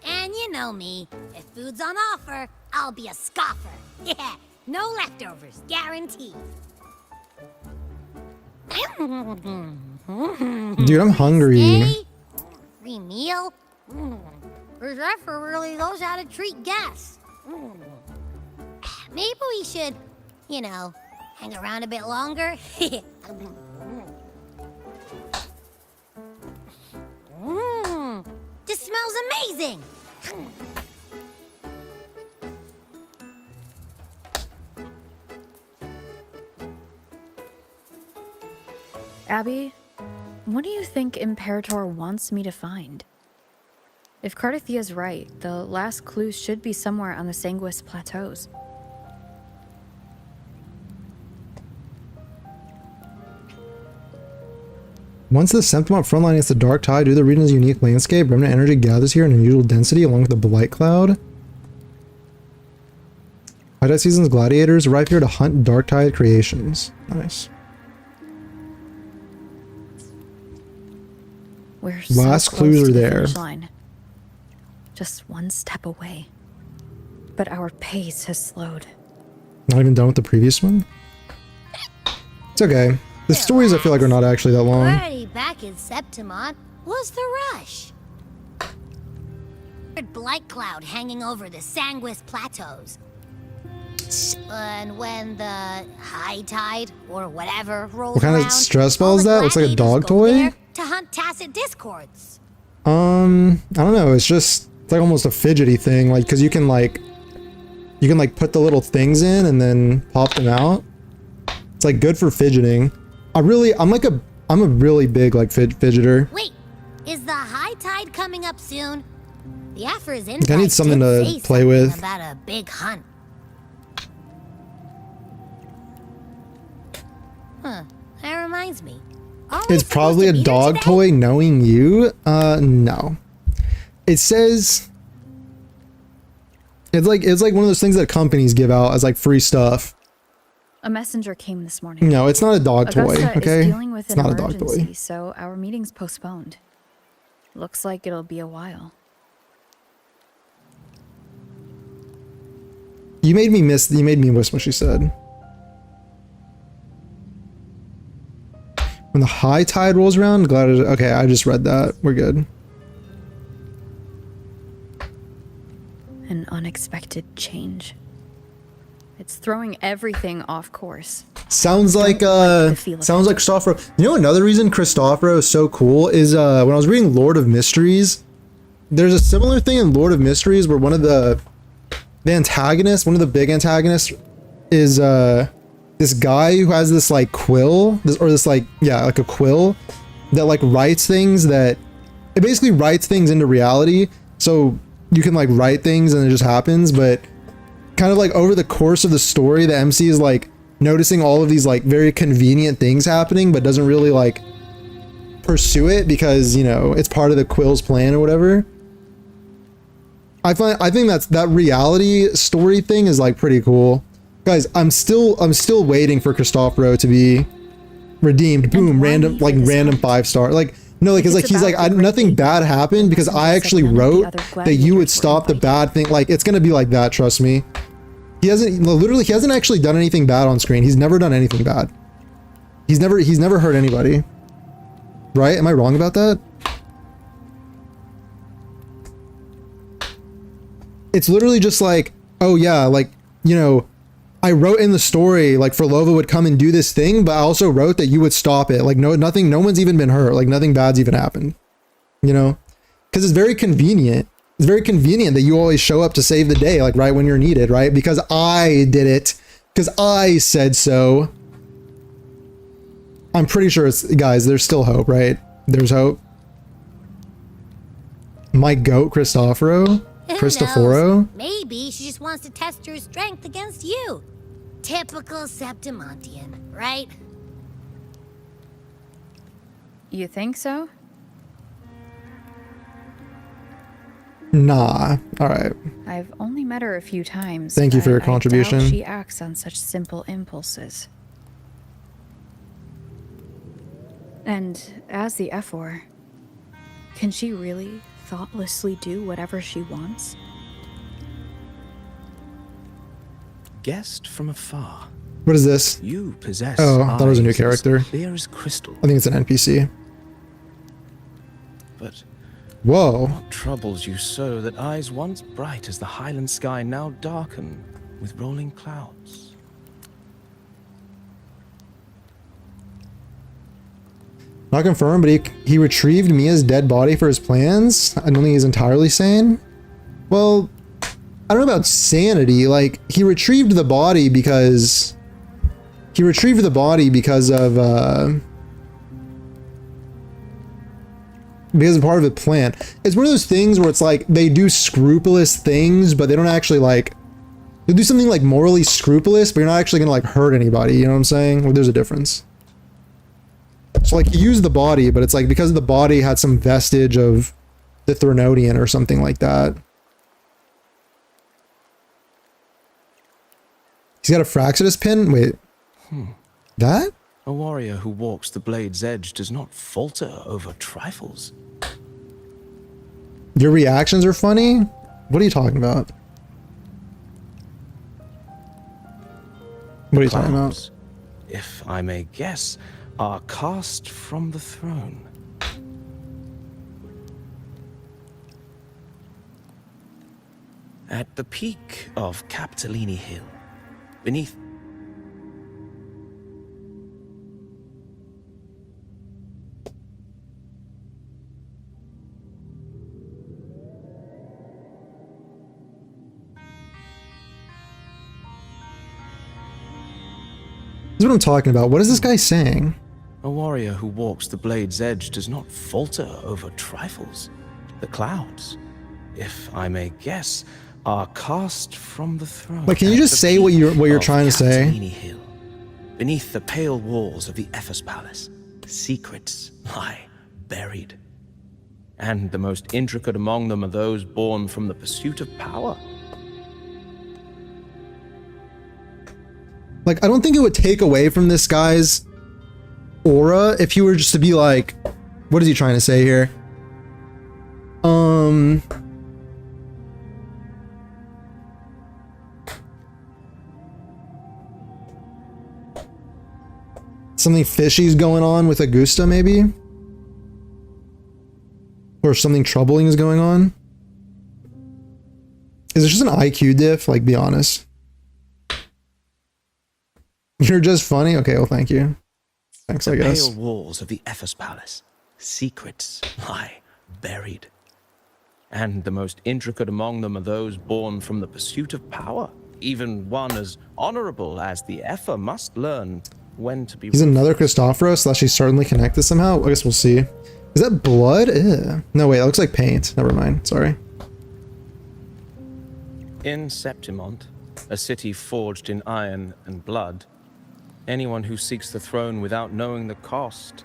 And you know me. If food's on offer, I'll be a scoffer. Yeah, no leftovers, guaranteed. Dude, I'm hungry. Hey, free meal? This effort really knows how to treat guests. Maybe we should, you know, hang around a bit longer. This smells amazing. Abby, what do you think Imperator wants me to find? If Cardathia's right, the last clue should be somewhere on the Sanguis Plateaus. Once the Septimont front line hits the dark tide due to the region's unique landscape, remnant energy gathers here in unusual density along with the blight cloud. High Tide Season's gladiators arrive here to hunt dark tide creations. Nice. We're Last so close clues to are the there. finish line. Just one step away. But our pace has slowed. Not even done with the previous one? It's okay. The stories I feel like are not actually that We're long. already back in Septimont. What's the rush? Blight cloud hanging over the Sanguis Plateaus. And when the high tide or whatever rolls What kind of around, stress all ball is the that? Looks like a gladiators dog go toy? there to hunt tacit discords. I don't know. It's like almost a fidgety thing, like because you can like put the little things in and then pop them out. It's like good for fidgeting. I'm a really big like fidgeter. Wait, is the high tide coming up soon? The Afra's I need something to play with. About a big hunt. Huh. That reminds me. Aren't we It's probably a supposed to be there dog today? toy knowing you. No. It says it's like one of those things that companies give out as like free stuff. A messenger came this morning. No, it's not a dog toy, Augusta okay? is dealing with It's an not a dog emergency, toy. so our meeting's postponed. Looks like it'll be a while. You made me miss what she said. When the high tide rolls around, okay, I just read that. We're good. An unexpected change. It's throwing everything off course. Sounds like the feel of sounds like Cristoforo. You know another reason Cristoforo is so cool is when I was reading Lord of Mysteries, there's a similar thing in Lord of Mysteries where one of the antagonists, one of the big antagonists is this guy who has this like quill, like a quill that like writes things that it basically writes things into reality. So you can like write things and it just happens, but kind of like over the course of the story, the MC is like noticing all of these like very convenient things happening, but doesn't really like pursue it because, you know, it's part of the Quill's plan or whatever. I think that reality story thing is like pretty cool. Guys, I'm still waiting for Cristoforo to be redeemed. Boom, random 5-star. Like no, like it's like he's like nothing bad happened because I actually wrote that you would stop the bad thing. Like it's gonna be like that, trust me. He hasn't actually done anything bad on screen. He's never done anything bad. He's never hurt anybody. Right? Am I wrong about that? It's literally just like, oh yeah, like, you know, I wrote in the story like Furlova would come and do this thing, but I also wrote that you would stop it. Like no one's even been hurt. Like nothing bad's even happened. You know? Because it's very convenient. It's very convenient that you always show up to save the day, like right when you're needed, right? Because I did it. Because I said so. I'm pretty sure guys, there's still hope, right? There's hope. My goat, Cristoforo? Cristoforo? Maybe she just wants to test her strength against you. Typical Septimontian, right? You think so? Nah. All right. I've only met her a few times. Thank you for your but contribution. I doubt she acts on such simple impulses. And as the F4, can she really thoughtlessly do whatever she wants? Guessed from afar. What is this? You possess Oh, I thought it was a new eyes character. as clear as crystal. I think it's an NPC. But Whoa. what troubles you so that eyes once bright as the highland sky now darken with rolling clouds? Not confirmed, but he retrieved Mia's dead body for his plans? I don't think he's entirely sane. Well, I don't know about sanity. Like, he retrieved the body because of part of the plan. It's one of those things where it's like they do scrupulous things, but they don't actually like, they do something like morally scrupulous, but you're not actually gonna like hurt anybody. You know what I'm saying? Well, there's a difference. So like he used the body, but it's like because the body had some vestige of the Threnodian or something like that. He's got a Fraxidus pin? Wait. That? A warrior who walks the blade's edge does not falter over trifles. Your reactions are funny? What are you talking about? What are you talking about? Clouds, if I may guess, are cast from the throne. At the peak of Capitolini Hill, beneath This is what I'm talking about. What is this guy saying? a warrior who walks the blade's edge does not falter over trifles. The clouds, if I may guess, are cast from the throne. Like, can you at just the say what peak you're of trying to say? Capitolini Hill, beneath the pale walls of the Ephes Palace, secrets lie buried. And the most intricate among them are those born from the pursuit of power. Like, I don't think it would take away from this guy's aura if he were just to be like, what is he trying to say here? Something fishy's going on with Augusta, maybe? Or something troubling is going on? Is it just an IQ diff? Like, be honest. You're just funny? Okay, well, thank you. Thanks, I guess. The pale walls of the Ephes Palace, secrets lie buried. And the most intricate among them are those born from the pursuit of power. Even one as honorable as the Epher must learn when to be... He's another Cristoforo, so that she's certainly connected somehow. I guess we'll see. Is that blood? Ew. No, wait, that looks like paint. Never mind. Sorry. In Septimont, a city forged in iron and blood, anyone who seeks the throne without knowing the cost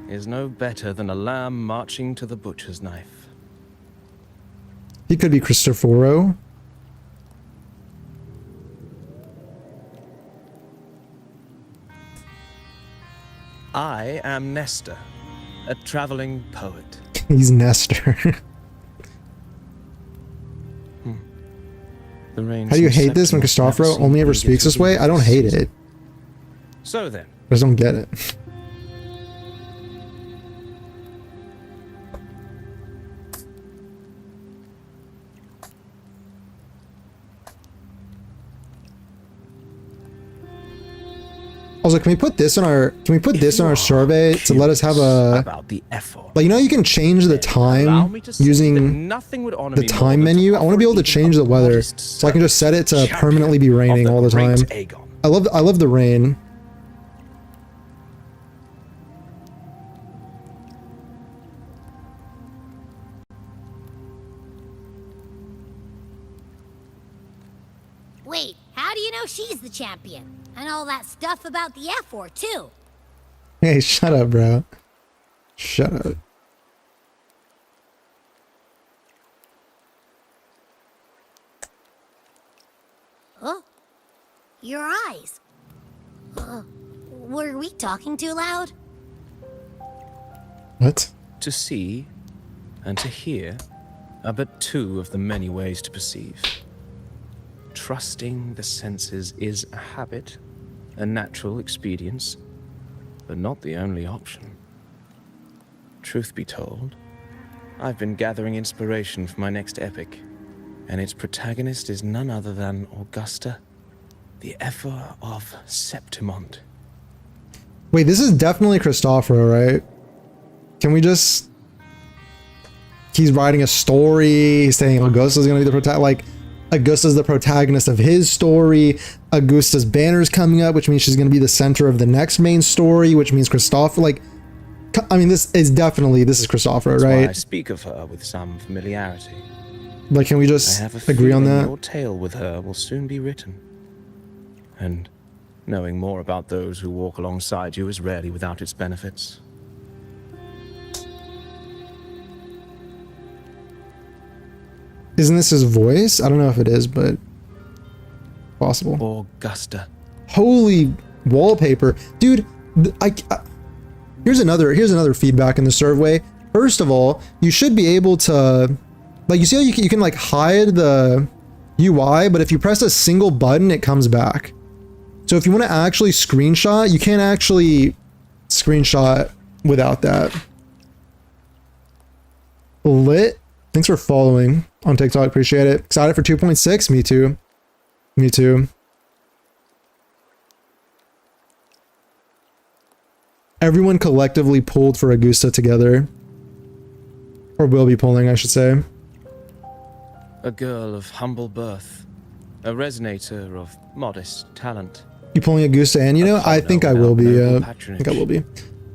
is no better than a lamb marching to the butcher's knife. He could be Cristoforo. I am Nestor, a traveling poet. He's Nestor. The rain How do you since hate this when Septimont never Cristoforo seemed only ever eager speaks to this way? leave I don't the hate season. it. So then, I just don't get it. Also, can we put this on our survey to let us have a, about the effort. like, you know, you can change the time using the time menu. I want to be able to change the weather so I can just set it to permanently be raining all the time. I love the rain. Wait, how do you know she's the champion? And all that stuff about the F4 too. Hey, shut up, bro. Shut up. Oh, your eyes. Were we talking too loud? What? To see and to hear are but two of the many ways to perceive. Trusting the senses is a habit, a natural expedience, but not the only option. Truth be told, I've been gathering inspiration for my next epic, and its protagonist is none other than Augusta, the Ephor of Septimont. Wait, this is definitely Cristoforo, right? Can we just... He's writing a story, he's saying Augusta's gonna be the protagonist, like... Augusta's the protagonist of his story. Augusta's banner's coming up, which means she's going to be the center of the next main story, which means Cristoforo, like, I mean, this is Cristoforo, That's right? why I speak of her with some familiarity. Like, can we I just have a agree on feeling that? your tale with her will soon be written. And knowing more about those who walk alongside you is rarely without its benefits. Isn't this his voice? I don't know if it is, but possible. Augusta. Holy wallpaper, dude! Here's another feedback in the survey. First of all, you should be able to, like, you see how you can like hide the UI, but if you press a single button, it comes back. So if you want to actually screenshot, you can't actually screenshot without that. Lit. Thanks for following on TikTok. Appreciate it. Excited for 2.6. Me too. Me too. Everyone collectively pulled for Augusta together. Or will be pulling, I should say. A girl of humble birth. A resonator of modest talent. You pulling Augusta and, you know, I think I will be. I think I will be.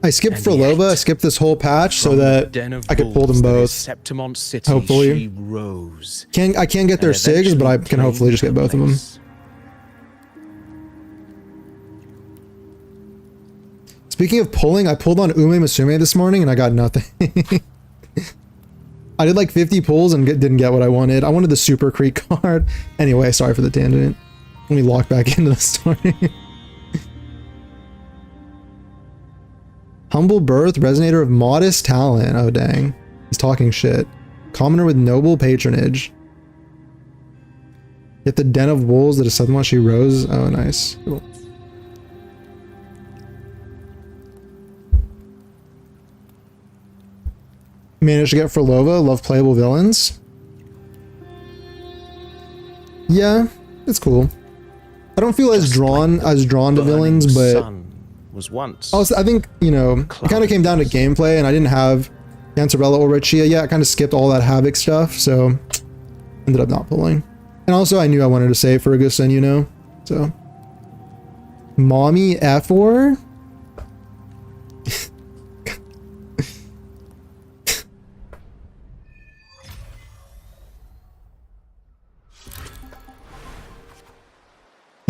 I skipped Frolova, I skipped this whole patch so that I could pull them both. Septimont City, hopefully. she rose. I can't get their SIGs, but I can hopefully just get both of them. Speaking of pulling, I pulled on Ume Musume this morning and I got nothing. I did like 50 pulls and didn't get what I wanted. I wanted the Super Creek card. Anyway, sorry for the tangent. Let me lock back into the story. Humble birth, resonator of modest talent. Oh, dang. He's talking shit. Commoner with noble patronage. Yet the den of wolves that is southern while she rose. Oh, nice. Cool. Managed to get Frolova. Love playable villains. Yeah, it's cool. I don't feel as drawn to villains, but was once. Also, I think, you know, it kind of came down to gameplay, and I didn't have Gantarella or Richia yet. I kind of skipped all that Havoc stuff, so ended up not pulling. And also, I knew I wanted to save for Augusta, you know, so. Mommy F4?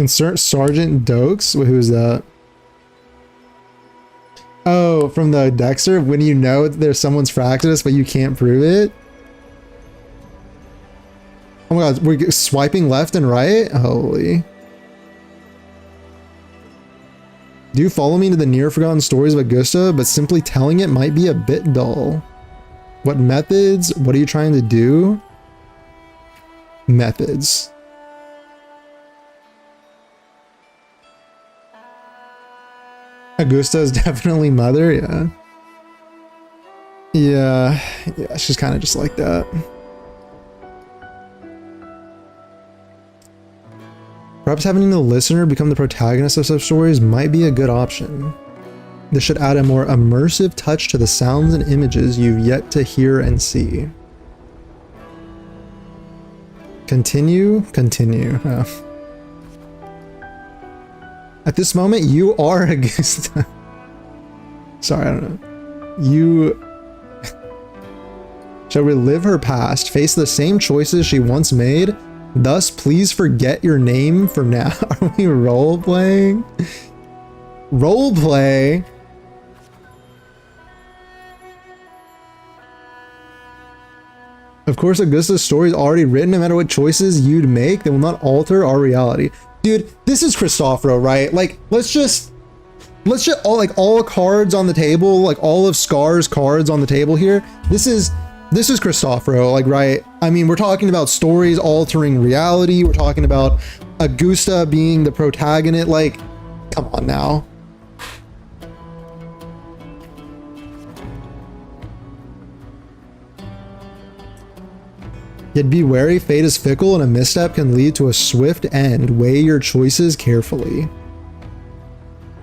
Insert Sergeant Dokes. Who's that? Oh, from the Dexter. When you know there's someone's fractus, but you can't prove it. Oh my god, we're swiping left and right? Holy. Do follow me to the near forgotten stories of Augusta, but simply telling it might be a bit dull. What methods? What are you trying to do? Methods. Augusta is definitely mother, yeah. Yeah, she's kind of just like that. Perhaps having the listener become the protagonist of such stories might be a good option. This should add a more immersive touch to the sounds and images you've yet to hear and see. Continue. Oh. At this moment, you are Augusta. Sorry, I don't know. You shall relive her past, face the same choices she once made. Thus, please forget your name for now. Are we role-playing? Role-play? Of course, Augusta's story is already written. No matter what choices you'd make, they will not alter our reality. Dude, this is Cristoforo, right? Like, let's just all cards on the table, like all of Scar's cards on the table here. This is Cristoforo, like, right? I mean, we're talking about stories altering reality. We're talking about Augusta being the protagonist. Like, come on now. Yet be wary, fate is fickle and a misstep can lead to a swift end. Weigh your choices carefully.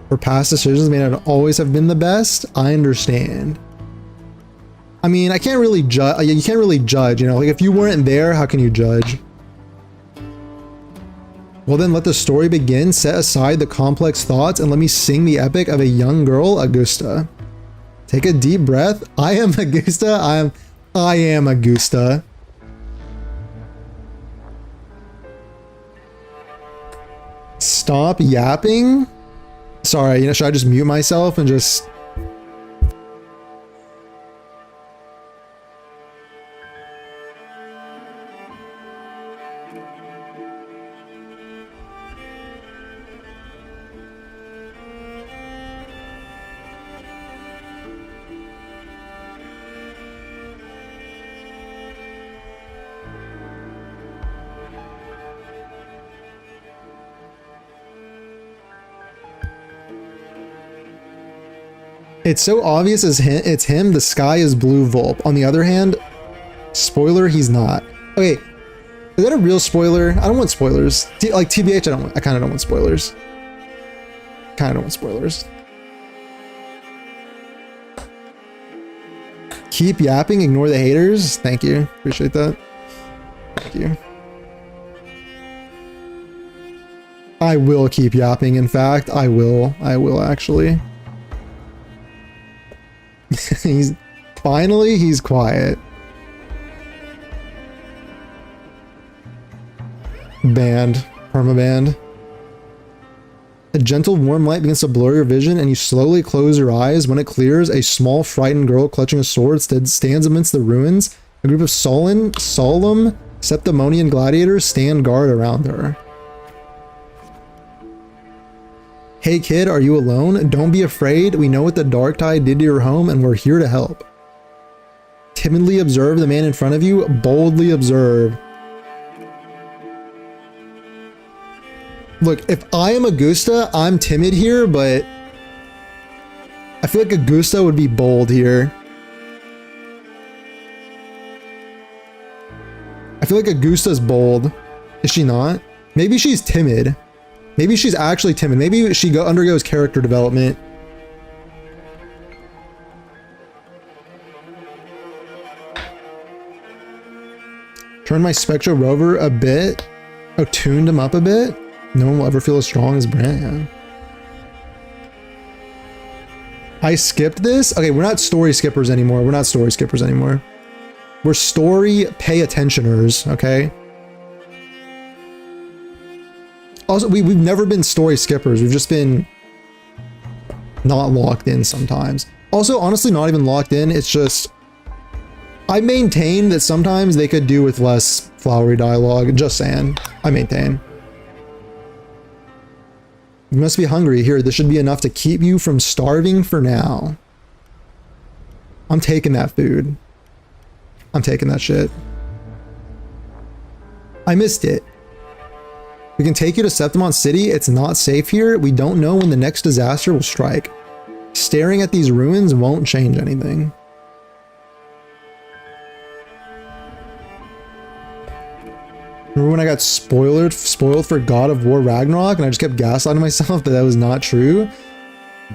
Her past decisions may not always have been the best. I understand. I mean, I can't really judge. You can't really judge, you know, like if you weren't there, how can you judge? Well then let the story begin. Set aside the complex thoughts and let me sing the epic of a young girl, Augusta. Take a deep breath. I am Augusta. I am Augusta. Stop yapping. Sorry, you know, should I just mute myself and just... It's so obvious as it's him. The sky is blue Volp. On the other hand, spoiler, he's not. Okay, is that a real spoiler? I don't want spoilers. Like TBH, I kind of don't want spoilers. Kind of don't want spoilers. Keep yapping, ignore the haters. Thank you. Appreciate that. Thank you. I will keep yapping. In fact, I will actually. He's quiet. Banned. Permabanned. A gentle warm light begins to blur your vision and you slowly close your eyes. When it clears, a small frightened girl clutching a sword stands amidst the ruins. A group of solemn Septimonian gladiators stand guard around her. Hey kid, are you alone? Don't be afraid. We know what the Dark Tide did to your home and we're here to help. Timidly observe the man in front of you. Boldly observe. Look, if I am Augusta, I'm timid here, but I feel like Augusta would be bold here. I feel like Augusta's bold. Is she not? Maybe she's timid. Maybe she's actually timid. Maybe she undergoes character development. Turn my Spectro Rover a bit. Oh, tuned him up a bit. No one will ever feel as strong as Brant. Yeah. I skipped this. Okay, we're not story skippers anymore. We're not story skippers anymore. We're story pay attentioners, okay? Also, we've never been story skippers. We've just been not locked in sometimes. Also, honestly, not even locked in. It's just, I maintain that sometimes they could do with less flowery dialogue. Just saying. I maintain. You must be hungry. Here, this should be enough to keep you from starving for now. I'm taking that food. I'm taking that shit. I missed it. We can take you to Septimon City. It's not safe here. We don't know when the next disaster will strike. Staring at these ruins won't change anything. Remember when I got spoiled for God of War Ragnarok and I just kept gaslighting myself that was not true?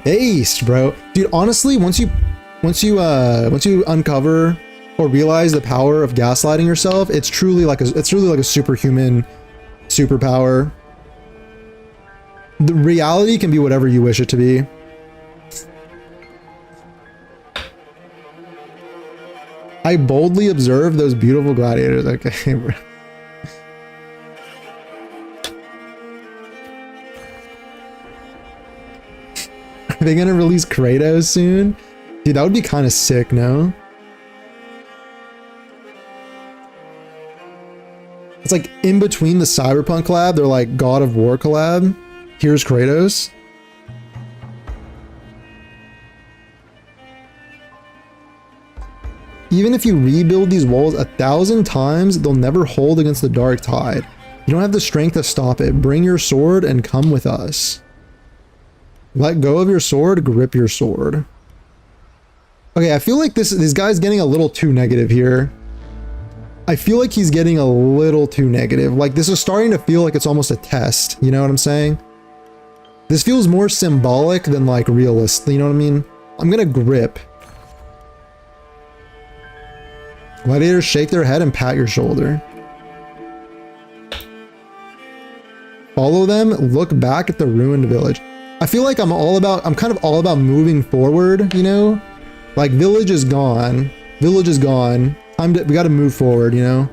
Based, bro. Dude, honestly, once you uncover or realize the power of gaslighting yourself, it's truly like a superhuman superpower. The reality can be whatever you wish it to be. I boldly observe those beautiful gladiators. Okay, bro. Are they gonna release Kratos soon? Dude, that would be kind of sick, no? It's like in between the Cyberpunk collab, they're like God of War collab. Here's Kratos. Even if you rebuild these walls 1,000 times, they'll never hold against the dark tide. You don't have the strength to stop it. Bring your sword and come with us. Let go of your sword, grip your sword. Okay, I feel like this guy's getting a little too negative here. I feel like he's getting a little too negative. Like, this is starting to feel like it's almost a test. You know what I'm saying? This feels more symbolic than like realist. You know what I mean? I'm gonna grip. Gladiators shake their head and pat your shoulder. Follow them, look back at the ruined village. I feel like I'm kind of all about moving forward, you know? Like, village is gone. Village is gone. We gotta move forward, you know?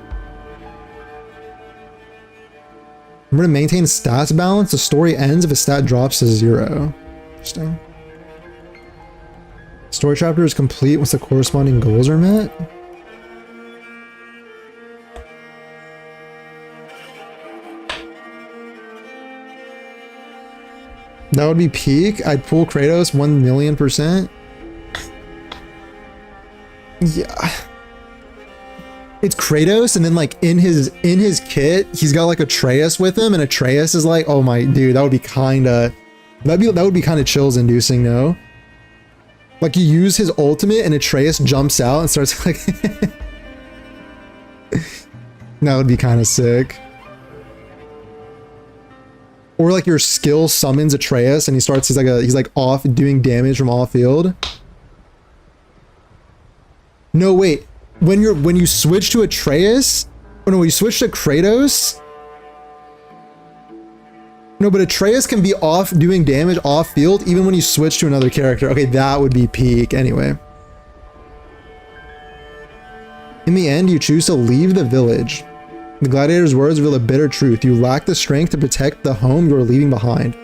Remember to maintain stats balance. The story ends if a stat drops to 0. Interesting. Story chapter is complete once the corresponding goals are met. That would be peak. I'd pull Kratos 1,000,000%. Yeah. It's Kratos, and then like in his kit, he's got like Atreus with him, and Atreus is like, oh my dude, that would be kinda chills inducing, no? Like you use his ultimate and Atreus jumps out and starts like that would be kinda sick. Or like your skill summons Atreus and he's like off doing damage from off field. No, wait. When you switch to Atreus, oh no, when you switch to Kratos. No, but Atreus can be off doing damage off field even when you switch to another character. Okay, that would be peak anyway. In the end, you choose to leave the village. The gladiator's words reveal a bitter truth. You lack the strength to protect the home you are leaving behind.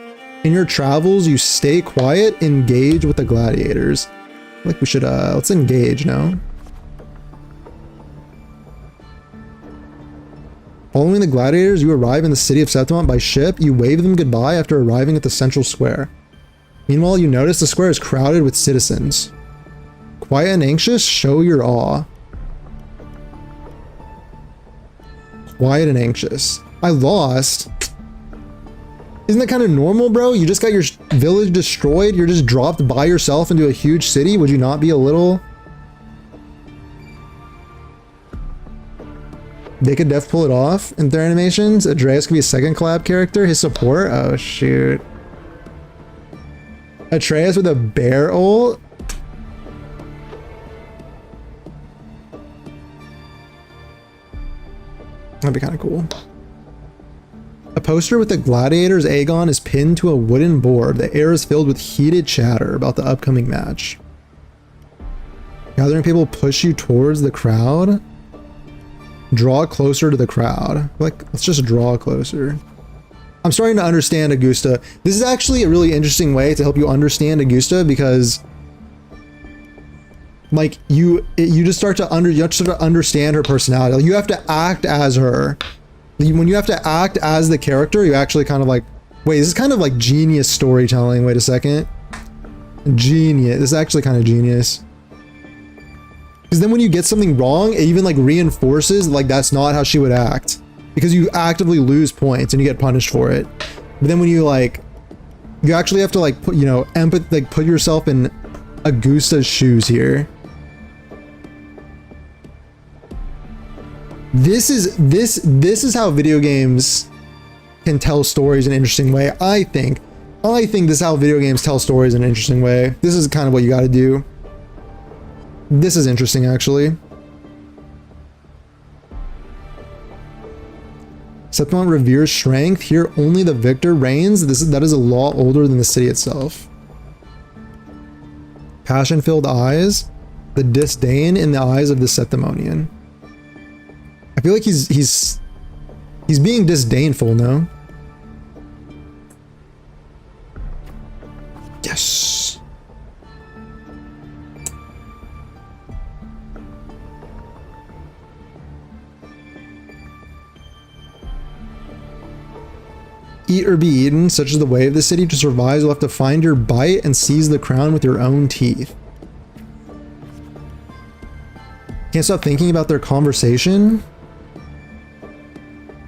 In your travels, you stay quiet, engage with the gladiators. Like we should, let's engage now. Following the gladiators, you arrive in the city of Septimon by ship. You wave them goodbye after arriving at the central square. Meanwhile, you notice the square is crowded with citizens. Quiet and anxious, show your awe. Quiet and anxious. I lost. Isn't that kind of normal, bro? You just got your village destroyed. You're just dropped by yourself into a huge city. Would you not be a little... They could def pull it off in their animations. Atreus could be a second collab character. His support. Oh, shoot. Atreus with a bear ult. That'd be kind of cool. A poster with the gladiator's Aegon is pinned to a wooden board. The air is filled with heated chatter about the upcoming match. Gathering people push you towards the crowd. Draw closer to the crowd. Like, let's just draw closer. I'm starting to understand Augusta. This is actually a really interesting way to help you understand Augusta, because like you just start to understand her personality. Like, you have to act as her. When you have to act as the character, you actually kind of like, wait, this is kind of like genius storytelling. Wait a second. Genius. This is actually kind of genius. Because then when you get something wrong, it even like reinforces like that's not how she would act. Because you actively lose points and you get punished for it. But then when you like, you actually have to like put, you know, like put yourself in Augusta's shoes here. This is how video games can tell stories in an interesting way. I think this is how video games tell stories in an interesting way. This is kind of what you got to do. This is interesting, actually. Septimont reveres strength. Here, only the victor reigns. That is a law older than the city itself. Passion-filled eyes. The disdain in the eyes of the Septimonian. I feel like he's being disdainful, no? Yes. Eat or be eaten, such is the way of the city. To survive, you'll have to find your bite and seize the crown with your own teeth. Can't stop thinking about their conversation.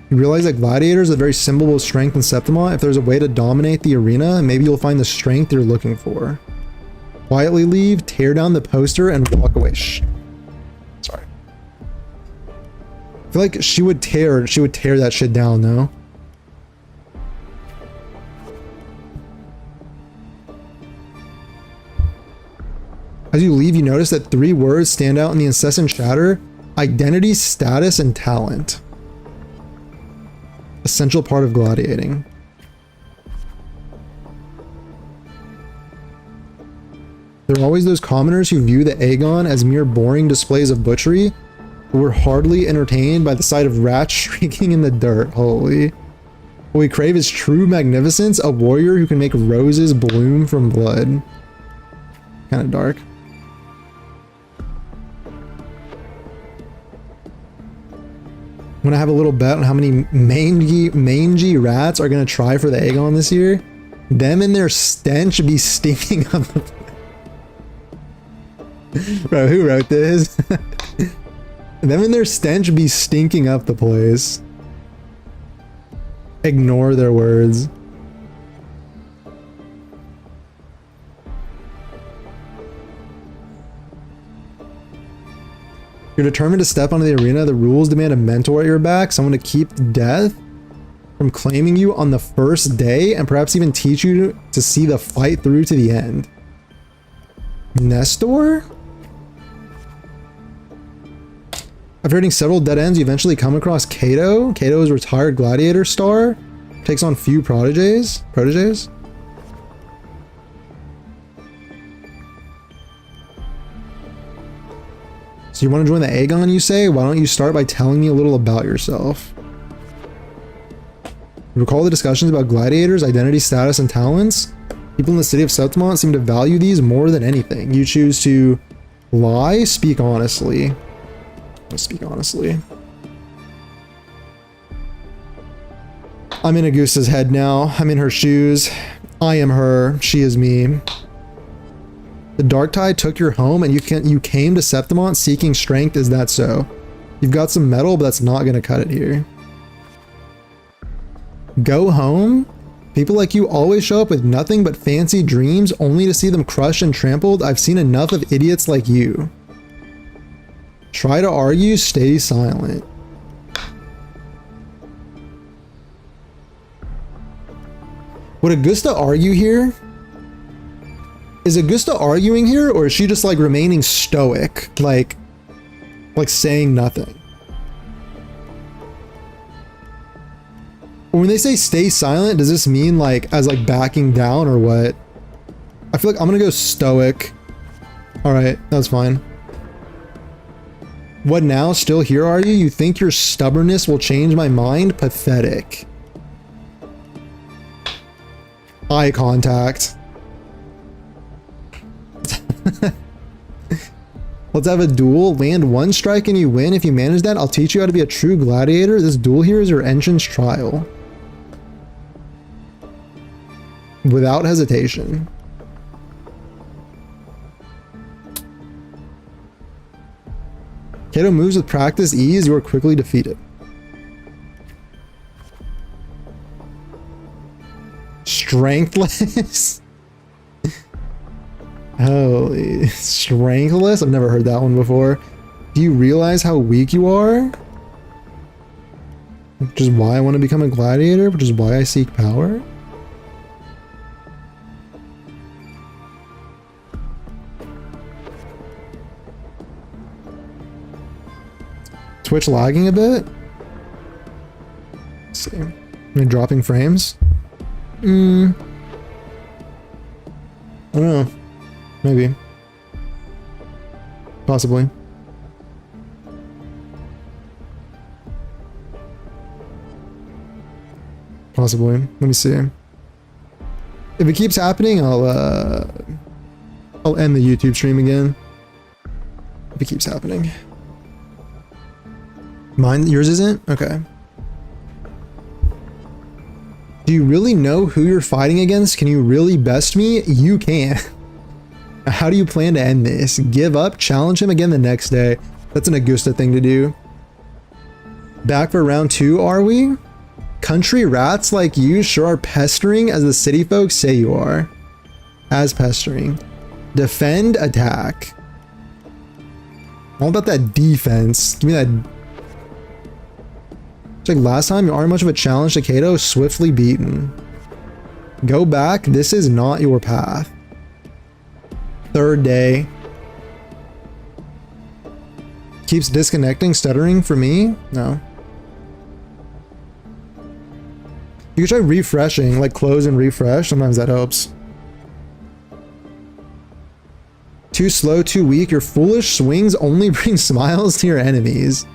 You realize that gladiator is a very symbol of strength in Septimont. If there's a way to dominate the arena, maybe you'll find the strength you're looking for. Quietly leave, tear down the poster, and walk away. Sorry. I feel like she would tear that shit down, though. As you leave, you notice that 3 words stand out in the incessant chatter: identity, status, and talent. Essential part of gladiating. There are always those commoners who view the Aegon as mere boring displays of butchery, but were hardly entertained by the sight of rats shrieking in the dirt. Holy. What we crave is true magnificence, a warrior who can make roses bloom from blood. Kind of dark. I'm gonna have a little bet on how many mangy rats are gonna try for the Aegon this year. Them and their stench be stinking up the... Bro, who wrote this? Them and their stench be stinking up the place. Ignore their words. You're determined to step onto the arena. The rules demand a mentor at your back, someone to keep death from claiming you on the first day, and perhaps even teach you to see the fight through to the end. Nestor? After hitting several dead ends, you eventually come across Kato. Kato is a retired gladiator star. Takes on few proteges. So you want to join the Aegon, you say? Why don't you start by telling me a little about yourself? Recall the discussions about gladiators, identity, status, and talents? People in the city of Septimont seem to value these more than anything. You choose to lie, speak honestly. Let's speak honestly. I'm in Augusta's head now. I'm in her shoes. I am her. She is me. The Dark Tide took your home and you came to Septimont seeking strength. Is that so? You've got some metal, but that's not going to cut it here. Go home? People like you always show up with nothing but fancy dreams only to see them crushed and trampled. I've seen enough of idiots like you. Try to argue, stay silent. Would Augusta argue here? Is Augusta arguing here, or is she just like remaining stoic, like saying nothing? When they say stay silent, does this mean like as like backing down or what? I feel like I'm gonna go stoic. All right, that's fine. What now? Still here are you? You think your stubbornness will change my mind? Pathetic. Eye contact. Let's have a duel. Land one strike and you win. If you manage that, I'll teach you how to be a true gladiator. This duel here is your entrance trial. Without hesitation. Kato moves with practice ease. You are quickly defeated. Strengthless? Holy, strengthless? I've never heard that one before. Do you realize how weak you are? Which is why I want to become a gladiator, which is why I seek power. Twitch lagging a bit? Let's see. Am I dropping frames? I don't know. Maybe. Possibly. Possibly. Let me see. If it keeps happening, I'll end the YouTube stream again. If it keeps happening. Mine, yours isn't? Okay. Do you really know who you're fighting against? Can you really best me? You can. How do you plan to end this? Give up? Challenge him again the next day. That's an Augusta thing to do. Back for round 2, are we? Country rats like you sure are pestering as the city folks say you are. As pestering. Defend, attack. All about that defense. Give me that. It's like last time, you aren't much of a challenge to Kato, swiftly beaten. Go back, this is not your path. Third day. Keeps disconnecting, stuttering for me? No. You can try refreshing, like close and refresh, sometimes that helps. Too slow, too weak, your foolish swings only bring smiles to your enemies.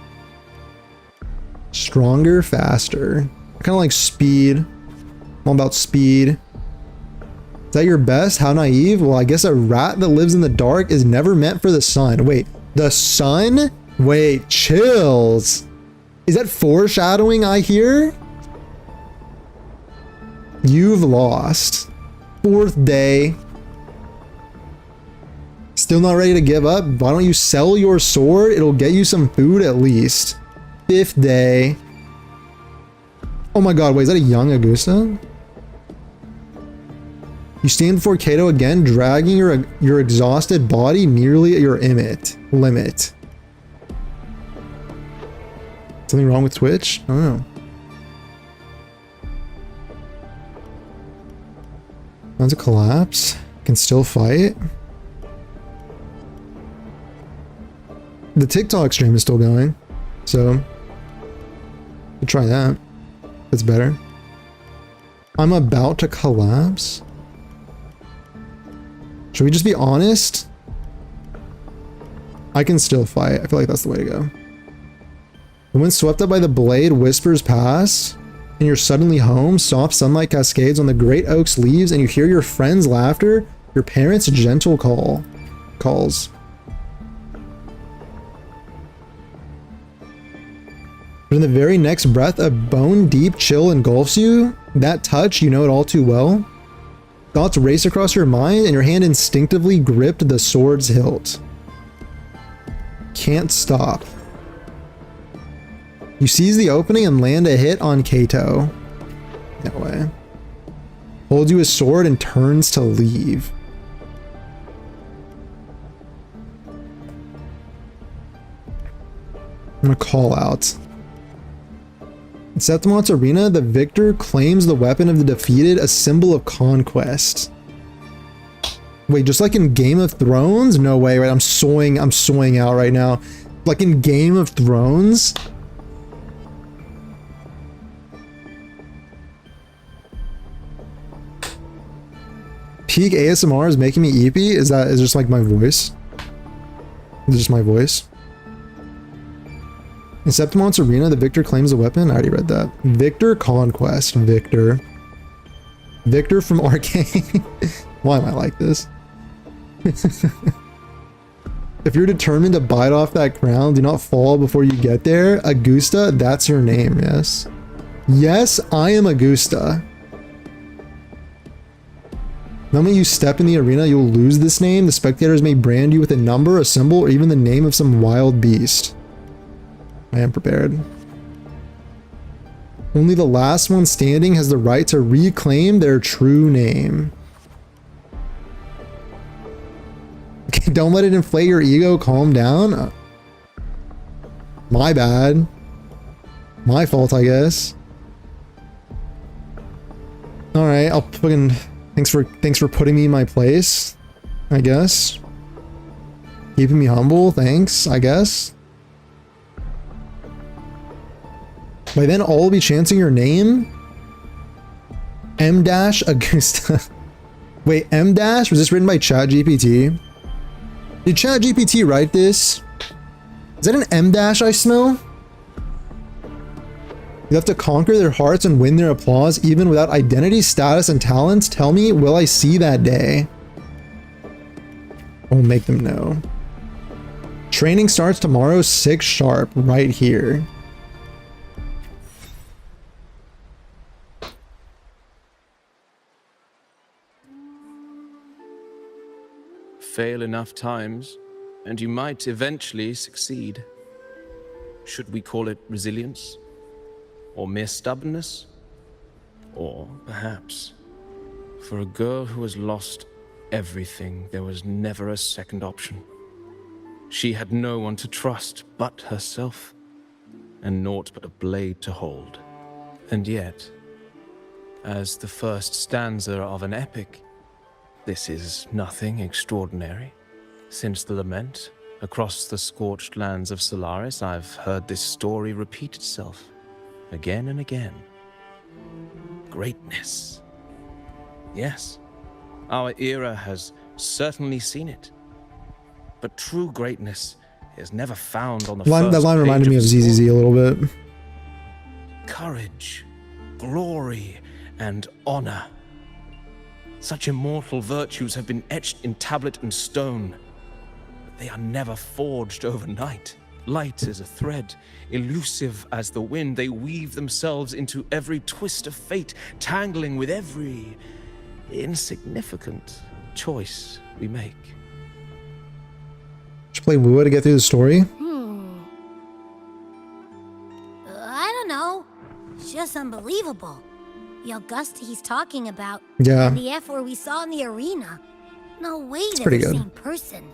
Stronger, faster. Kind of like speed. I'm all about speed. Is that your best? How naive? Well, I guess a rat that lives in the dark is never meant for the sun. Wait, the sun? Wait, chills. Is that foreshadowing I hear? You've lost. 4th day. Still not ready to give up? Why don't you sell your sword? It'll get you some food at least. 5th day. Oh my god, wait, is that a young Augusta? You stand before Kato again, dragging your exhausted body nearly at your limit. Something wrong with Twitch? I don't know. That's a collapse. Can still fight. The TikTok stream is still going, so we'll try that. That's better. I'm about to collapse. Should we just be honest? I can still fight. I feel like that's the way to go. When swept up by the blade, whispers past, and you're suddenly home, soft sunlight cascades on the great oak's leaves, and you hear your friend's laughter, your parents' gentle calls. But in the very next breath, a bone-deep chill engulfs you. That touch, you know it all too well. Thoughts race across your mind, and your hand instinctively gripped the sword's hilt. Can't stop. You seize the opening and land a hit on Kato. No way. Holds you his sword and turns to leave. I'm gonna call out. In Septimon's arena, the victor claims the weapon of the defeated, a symbol of conquest. Wait, just like in Game of Thrones? No way, right? I'm soying out right now. Like in Game of Thrones? Peak ASMR is making me eepy? Is just like my voice? Is it just my voice? In Septimon's arena, the victor claims a weapon. I already read that. Victor Conquest. Victor. Victor from Arcane. Why am I like this? If you're determined to bite off that crown, do not fall before you get there. Augusta, that's your name, yes. Yes, I am Augusta. The moment you step in the arena, you'll lose this name. The spectators may brand you with a number, a symbol, or even the name of some wild beast. I am prepared. Only the last one standing has the right to reclaim their true name. Okay, don't let it inflate your ego. Calm down. My bad. My fault, I guess. All right, I'll fucking thanks for putting me in my place, I guess. Keeping me humble, thanks, I guess. By then, all will be chanting your name. M dash Augusta. Wait, M dash? Was this written by ChatGPT? Did ChatGPT write this? Is that an M dash I smell? You have to conquer their hearts and win their applause, even without identity, status, and talents. Tell me, will I see that day? I'll make them know. Training starts tomorrow, 6 sharp, right here. Fail enough times, and you might eventually succeed. Should we call it resilience? Or mere stubbornness? Or perhaps, for a girl who has lost everything, there was never a second option. She had no one to trust but herself, and naught but a blade to hold. And yet, as the first stanza of an epic, this is nothing extraordinary. Since the lament, across the scorched lands of Solaris, I've heard this story repeat itself, again and again. Greatness. Yes, our era has certainly seen it. But true greatness is never found on the first That line page reminded me of story. ZZZ a little bit. Courage, glory, and honor. Such immortal virtues have been etched in tablet and stone, but they are never forged overnight. Light as a thread, elusive as the wind, they weave themselves into every twist of fate, tangling with every insignificant choice we make. Should play WuWa to get through the story? I don't know. It's just unbelievable. The Augusta he's talking about. Yeah. And the F4 we saw in the arena. No way they're pretty the good. same person.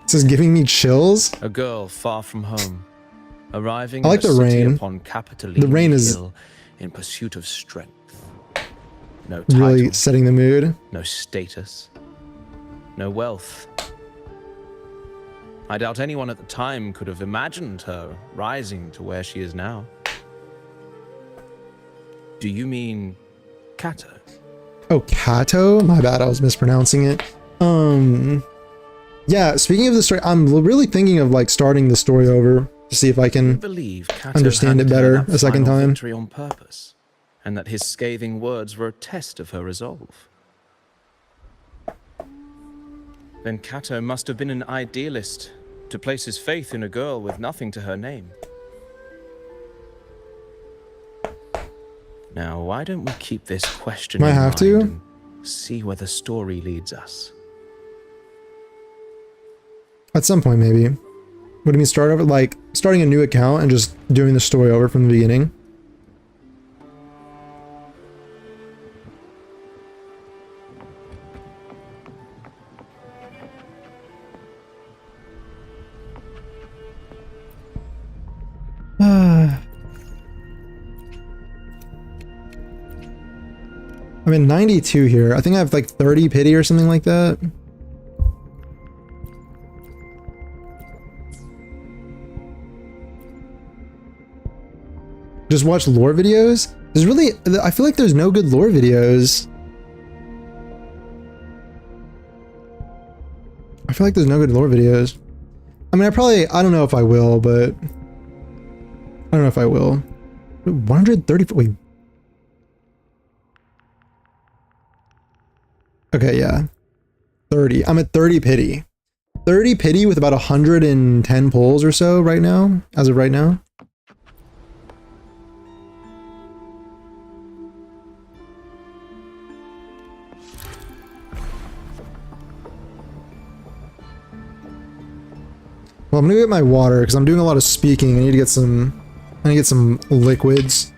This is giving me chills. A girl far from home, arriving I like in a the city rain. upon Capitoline The rain is Hill in pursuit of strength. No really title, setting the mood. no status, no wealth. I doubt anyone at the time could have imagined her rising to where she is now. Do you mean Kato? Oh, Kato? My bad, I was mispronouncing it. Yeah, speaking of the story, I'm really thinking of like starting the story over to see if I I can believe Kato understand it handed her better that a second final time. victory on purpose, and that his scathing words were a test of her resolve. Then Kato must have been an idealist to place his faith in a girl with nothing to her name. Now, why don't we keep this question Might in have mind to. and see where the story leads us? At some point, maybe. What do you mean start over? Like, starting a new account and just doing the story over from the beginning? I'm in 92 here. I think I have like 30 pity or something like that. Just watch lore videos? There's really, I feel like there's no good lore videos. I feel like there's no good lore videos. I mean, I don't know if I will, but I don't know if I will. 130, wait. Okay, yeah. 30. I'm at 30 pity. 30 pity with about 110 pulls or so right now, as of right now. Well, I'm gonna get my water because I'm doing a lot of speaking. I need to get some liquids.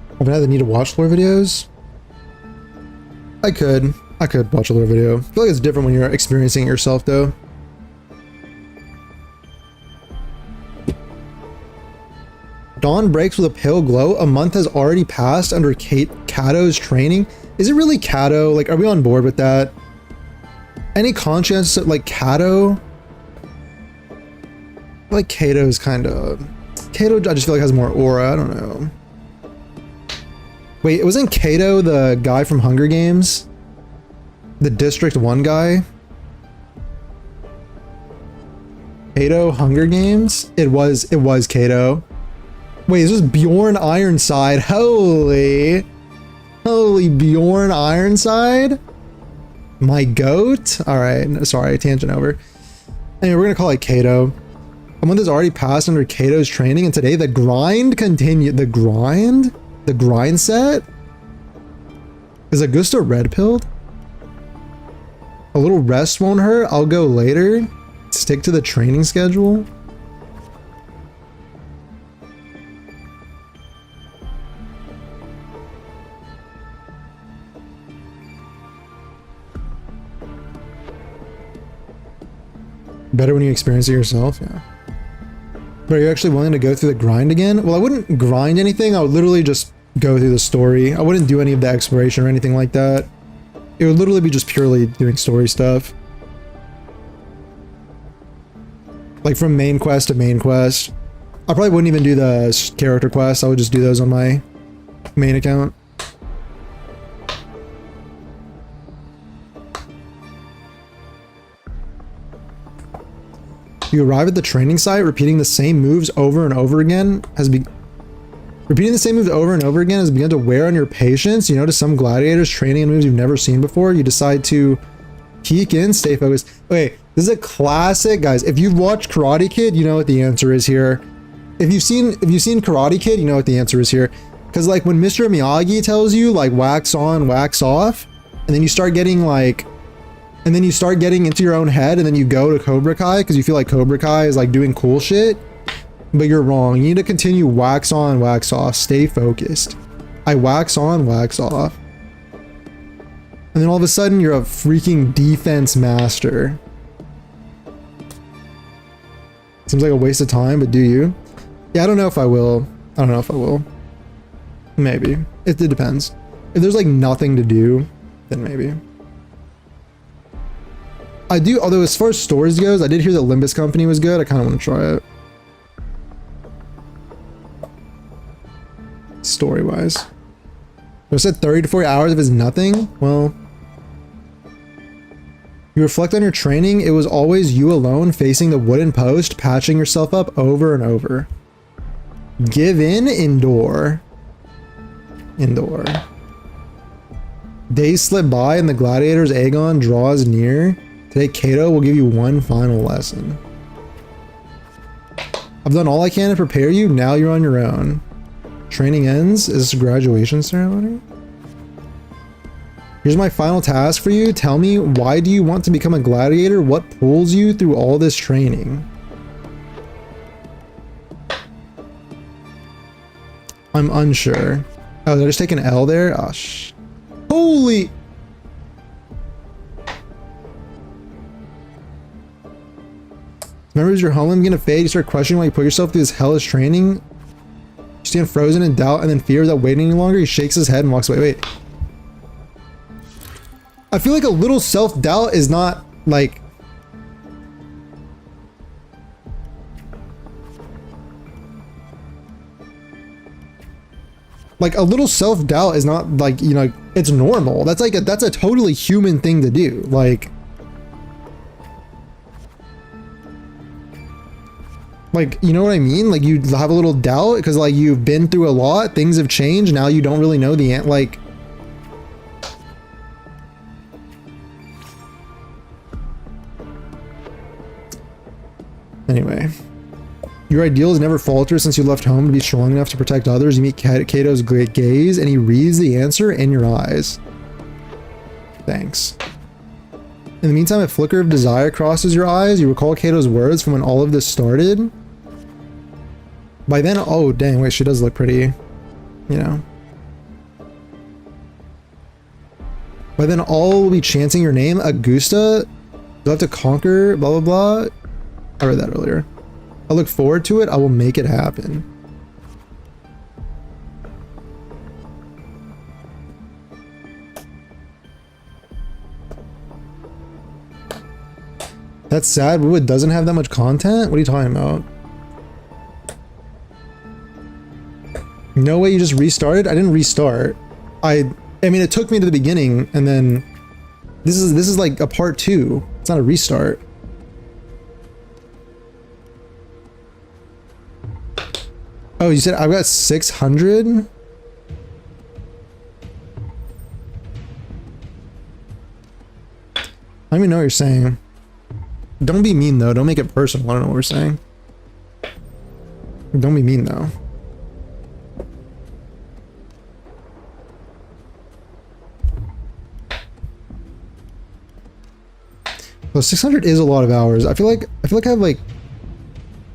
I haven't had the need to watch lore videos. I could watch a lore video. I feel like it's different when you're experiencing it yourself though. Dawn breaks with a pale glow. A month has already passed under Kato's training. Is it really Kato? Like, are we on board with that? Any conscience that, like, Kato? Like, Kato's kind of... Kato, I just feel like has more aura. I don't know. Wait, wasn't Kato the guy from Hunger Games? The District 1 guy? Kato Hunger Games? It was Kato. Wait, is this Bjorn Ironside? Holy Bjorn Ironside? My goat? Alright, sorry, tangent over. Anyway, we're gonna call it Kato. A month has already passed under Kato's training, and today the grind continued. The grind? The grind set? Is Augusta red-pilled? A little rest won't hurt. I'll go later. Stick to the training schedule. Better when you experience it yourself, yeah. But are you actually willing to go through the grind again? Well, I wouldn't grind anything. I would literally just go through the story. I wouldn't do any of the exploration or anything like that. It would literally be just purely doing story stuff. Like from main quest to main quest. I probably wouldn't even do the character quests. I would just do those on my main account. You arrive at the training site, repeating the same moves over and over again Repeating the same moves over and over again has begun to wear on your patience. You notice some gladiators training in moves you've never seen before. You decide to peek in, stay focused. Okay, this is a classic, guys. If you've watched Karate Kid, you know what the answer is here. If you've seen Karate Kid, you know what the answer is here. Because like when Mr. Miyagi tells you like wax on, wax off, and then you start getting like, and then you start getting into your own head, and then you go to Cobra Kai because you feel like Cobra Kai is like doing cool shit. But you're wrong. You need to continue wax on, wax off. Stay focused. I wax on, wax off. And then all of a sudden, you're a freaking defense master. Seems like a waste of time, but do you? Yeah, I don't know if I will. I don't know if I will. Maybe. It depends. If there's like nothing to do, then maybe. I do, although as far as stories goes, I did hear that Limbus Company was good. I kind of want to try it. Story-wise. I said 30 to 40 hours if it's nothing. Well, you reflect on your training. It was always you alone facing the wooden post, patching yourself up over and over. Give in, endure. Endure. Days slip by and the gladiator's Aegon draws near. Today, Cato will give you one final lesson. I've done all I can to prepare you. Now you're on your own. Training ends. Is this a graduation ceremony? Here's my final task for you. Tell me, why do you want to become a gladiator? What pulls you through all this training? I'm unsure. Oh, did I just take an L there? Oh, holy... Memories of your homeland begin to fade. You start questioning why you put yourself through this hellish training. You stand frozen in doubt and then fear without waiting any longer. He shakes his head and walks away. Wait. I feel like a little self-doubt is not like... Like a little self-doubt is not like, you know, it's normal. That's like that's a totally human thing to do. Like, you know what I mean? Like you have a little doubt because like you've been through a lot, things have changed, now you don't really know the end. Like, anyway, your ideals never falter since you left home to be strong enough to protect others. You meet Cato's great gaze and he reads the answer in your eyes. Thanks. In the meantime, a flicker of desire crosses your eyes. You recall Cato's words from when all of this started. By then, oh dang, wait, she does look pretty, you know. By then, all will be chanting your name, Augusta. You'll have to conquer, blah, blah, blah. I read that earlier. I look forward to it. I will make it happen. That's sad. WuWa doesn't have that much content? What are you talking about? No way you just restarted? I didn't restart. I mean, it took me to the beginning and then this is like a part 2. It's not a restart. Oh, you said I've got 600? I don't even know what you're saying. Don't be mean though. Don't make it personal. I don't know what we're saying. Don't be mean though. Well, 600 is a lot of hours. I feel like I have like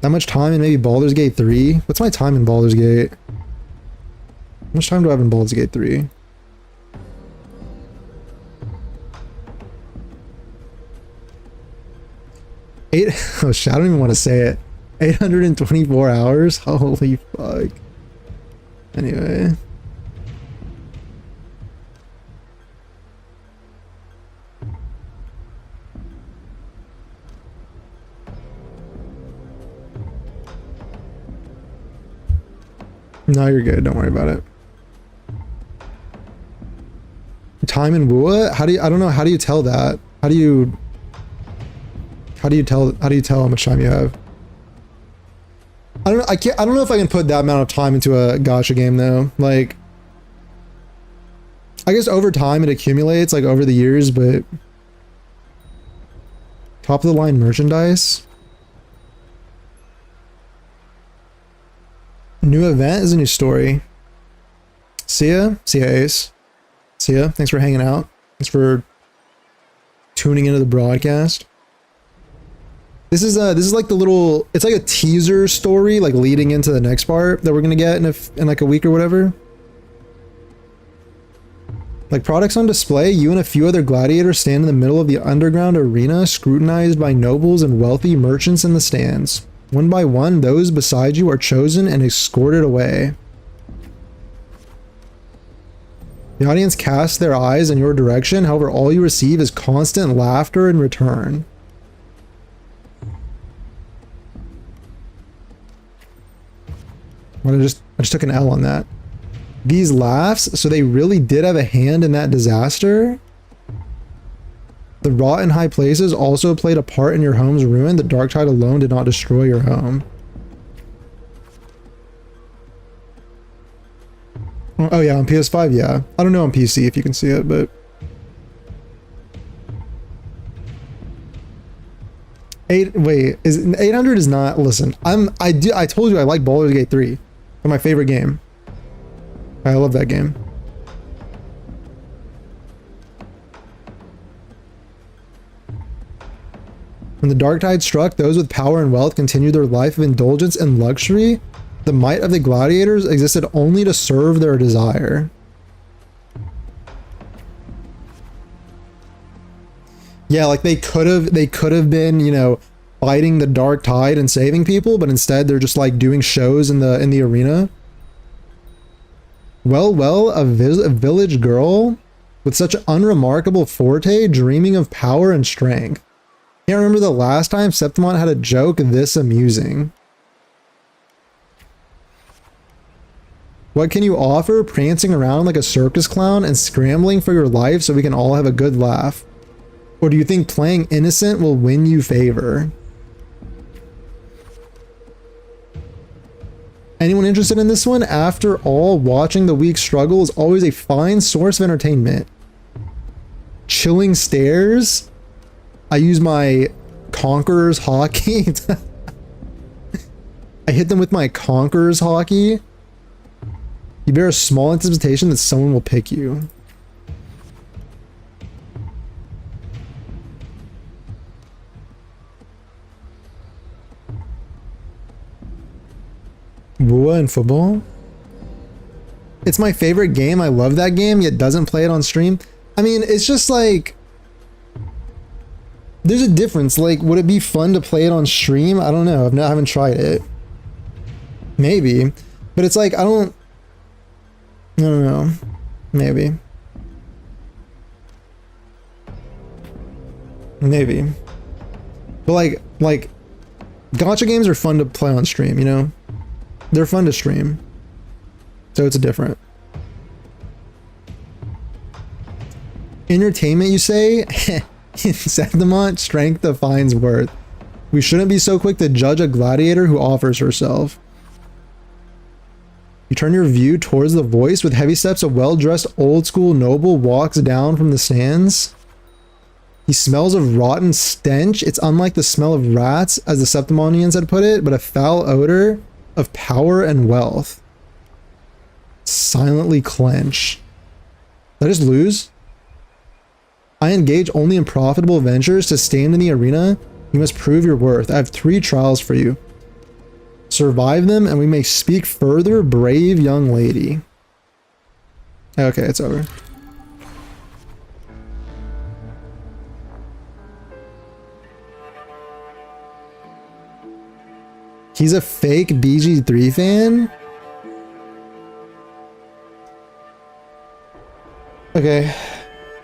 that much time in maybe Baldur's Gate 3. What's my time in Baldur's Gate? How much time do I have in Baldur's Gate 3? Oh shit, I don't even want to say it. 824 hours? Holy fuck. Anyway. No, you're good. Don't worry about it. Time in WuWa? How do you, I don't know. How do you tell that? How do you tell how much time you have? I don't know. I don't know if I can put that amount of time into a gacha game though. Like, I guess over time it accumulates, like over the years, but top of the line merchandise. New event is a new story. See ya. See ya, Ace. See ya. Thanks for hanging out. Thanks for tuning into the broadcast. This is like the little, it's like a teaser story, like leading into the next part that we're gonna get in like a week or whatever. Like products on display, you and a few other gladiators stand in the middle of the underground arena, scrutinized by nobles and wealthy merchants in the stands. One by one, those beside you are chosen and escorted away. The audience casts their eyes in your direction, however, all you receive is constant laughter in return. Well, I just took an L on that. These laughs, so they really did have a hand in that disaster? The rot in high places also played a part in your home's ruin. The dark tide alone did not destroy your home. Oh yeah, on PS5, yeah. I don't know on PC if you can see it, but Wait, is 800 is not, listen, I told you I like Baldur's Gate 3. It's my favorite game. I love that game. When the dark tide struck, those with power and wealth continued their life of indulgence and luxury. The might of the gladiators existed only to serve their desire. Yeah, like they could have been, you know, fighting the dark tide and saving people, but instead they're just like doing shows in the arena. Well, a village girl with such an unremarkable forte, dreaming of power and strength. Can't remember the last time Septimon had a joke this amusing. What can you offer? Prancing around like a circus clown and scrambling for your life so we can all have a good laugh. Or do you think playing innocent will win you favor? Anyone interested in this one? After all, watching the weak struggle is always a fine source of entertainment. Chilling stares? I use my Conqueror's hockey. I hit them with my Conqueror's hockey. You bear a small anticipation that someone will pick you. WuWa in football? It's my favorite game. I love that game, yet doesn't play it on stream. I mean, it's just like... There's a difference. Like, would it be fun to play it on stream? I don't know. I haven't tried it. Maybe. But it's like, I don't know. Maybe. But like, gacha games are fun to play on stream, you know? They're fun to stream. So it's a different. Entertainment, you say? In Septimont, strength defines worth. We shouldn't be so quick to judge a gladiator who offers herself. You turn your view towards the voice. With heavy steps, a well-dressed old-school noble walks down from the sands. He smells of rotten stench. It's unlike the smell of rats, as the Septimonians had put it, but a foul odor of power and wealth. Silently clench. Did I just lose? I engage only in profitable ventures. To stand in the arena, you must prove your worth. I have 3 trials for you. Survive them and we may speak further, brave young lady. Okay, it's over. He's a fake BG3 fan? Okay.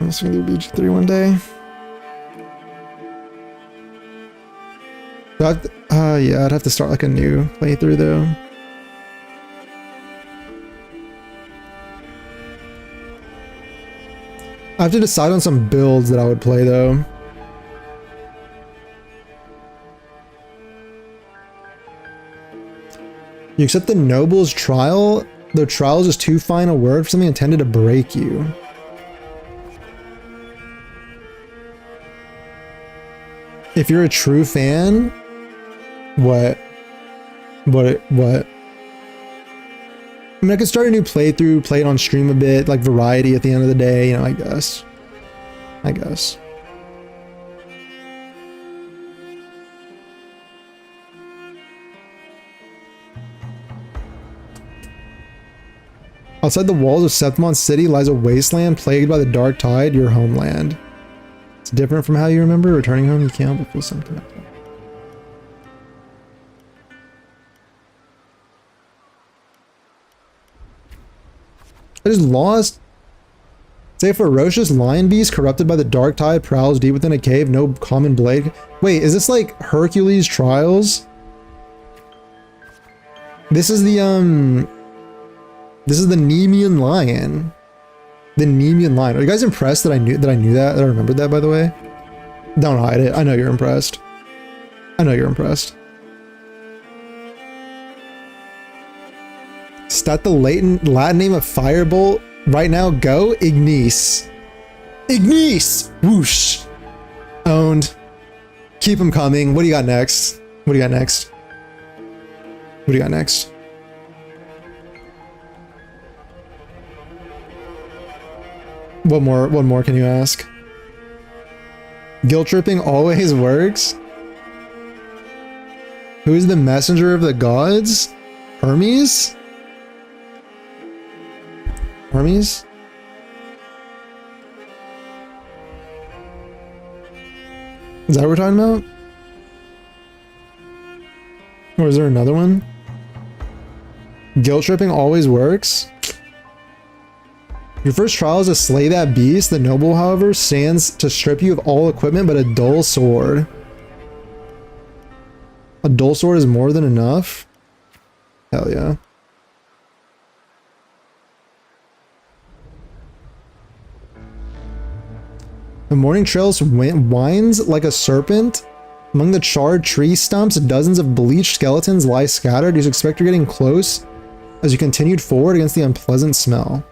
I'm just gonna do BG3 one day. Yeah, I'd have to start like a new playthrough though. I have to decide on some builds that I would play though. You accept the noble's trial? Though trial is just too fine a word for something intended to break you. If you're a true fan, what? I mean, I could start a new playthrough, play it on stream a bit, like variety at the end of the day, you know, I guess. Outside the walls of Septimon City lies a wasteland plagued by the dark tide, your homeland. It's different from how you remember. Returning home, you can't but feel something. I just lost. Say a ferocious lion beast corrupted by the dark tide prowls deep within a cave, no common blade. Wait, is this like Hercules Trials? This is the Nemean lion. The Nemean lion. Are you guys impressed that I knew that I remembered that, by the way? Don't hide it. I know you're impressed. Stat the Latin name of Firebolt. Right now, go. Ignis. Whoosh. Owned. Keep them coming. What do you got next? What do you got next? What do you got next? What more can you ask? Guilt tripping always works? Who is the messenger of the gods? Hermes? Hermes? Is that what we're talking about? Or is there another one? Guilt tripping always works? Your first trial is to slay that beast. The noble, however, stands to strip you of all equipment but a dull sword. A dull sword is more than enough? Hell yeah. The morning trail winds like a serpent. Among the charred tree stumps, dozens of bleached skeletons lie scattered. You expect you're getting close as you continued forward against the unpleasant smell.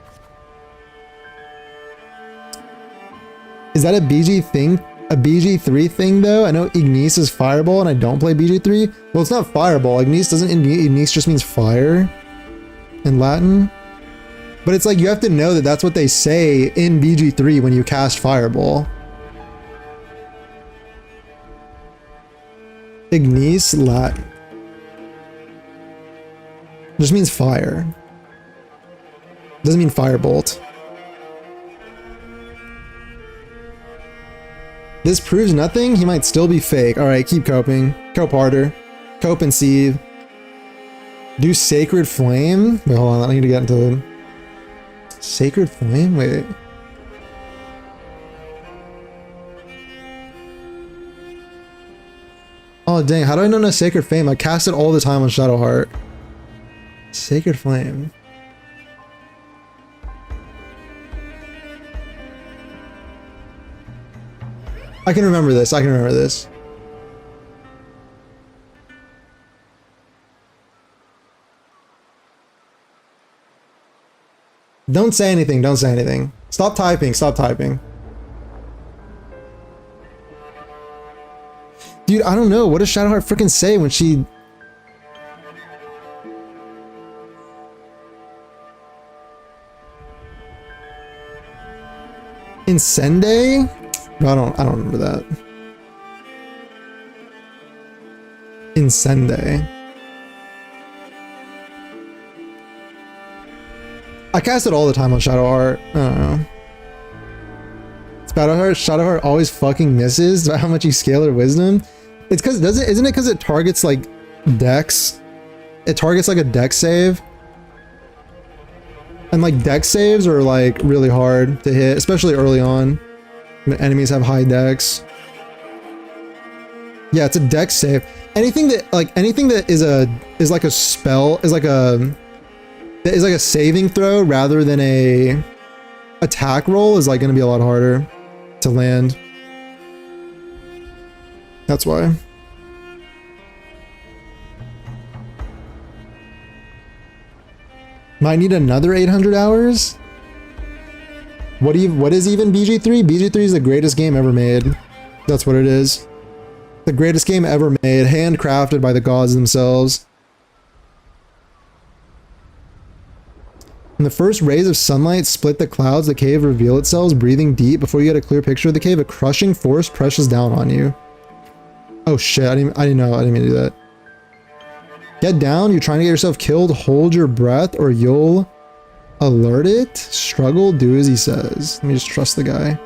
Is that a BG thing? A BG3 thing though? I know Ignis is Fireball and I don't play BG3. Well, it's not Fireball. Ignis just means fire in Latin. But it's like you have to know that that's what they say in BG3 when you cast Fireball. Ignis Latin. Just means fire. Doesn't mean firebolt. This proves nothing? He might still be fake. Alright, keep coping. Cope harder. Cope and seethe. Do Sacred Flame? Wait, hold on. I need to get into... Sacred Flame? Wait. Oh dang, how do I know Sacred Flame? I cast it all the time on Shadowheart. Sacred Flame. I can remember this. I can remember this. Don't say anything. Don't say anything. Stop typing. Stop typing. Dude, I don't know. What does Shadowheart freaking say when she... Incende? No, I don't remember that. Incende. I cast it all the time on Shadowheart. I don't know. Shadowheart always fucking misses about how much you scale her wisdom. It's because isn't it because it targets like dex? It targets like a dex save. And like dex saves are like really hard to hit, especially early on. When enemies have high dex. Yeah, it's a dex save. Anything that is like a spell is like a saving throw rather than a attack roll is like going to be a lot harder to land. That's why. Might need another 800 hours? What is even BG3? BG3 is the greatest game ever made. That's what it is. The greatest game ever made, handcrafted by the gods themselves. When the first rays of sunlight split the clouds, the cave revealed itself, breathing deep. Before you get a clear picture of the cave, a crushing force presses down on you. Oh shit, I didn't know. I didn't mean to do that. Get down. You're trying to get yourself killed. Hold your breath or you'll alert it. Struggle. Do as he says. Let me just trust the guy.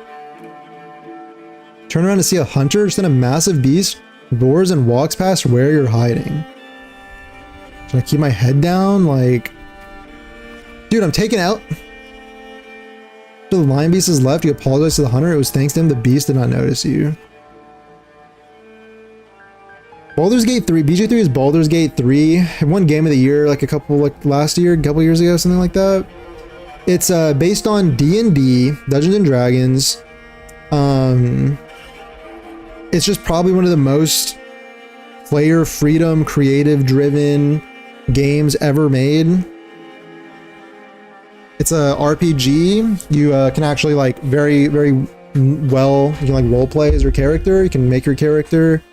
Turn around to see a hunter. Just then a massive beast roars and walks past where you're hiding. Should I keep my head down? Like... Dude, I'm taken out. So the lion beast is left. You apologize to the hunter. It was thanks to him the beast did not notice you. Baldur's Gate 3. BG3 is Baldur's Gate 3. It won Game of the Year like last year, a couple years ago, something like that. It's based on D&D, Dungeons and Dragons. It's just probably one of the most player freedom, creative driven games ever made. It's a RPG. You can actually like very well, you can like role play as your character. You can make your character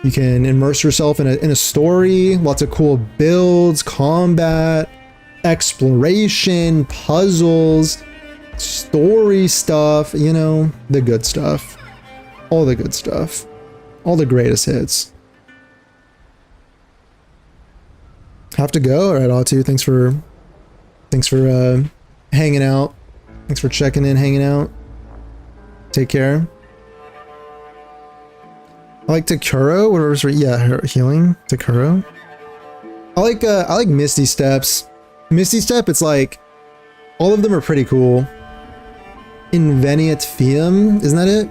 You can immerse yourself in a story, lots of cool builds, combat, exploration, puzzles, story stuff, you know, the good stuff. All the good stuff. All the greatest hits. Have to go? Alright, Autu, thanks for hanging out. Thanks for checking in, hanging out. Take care. I like Takuro, whatever's for, yeah, her healing. Takuro. I like Misty Steps. Misty Step, it's like all of them are pretty cool. Inveniat Fium, isn't that it?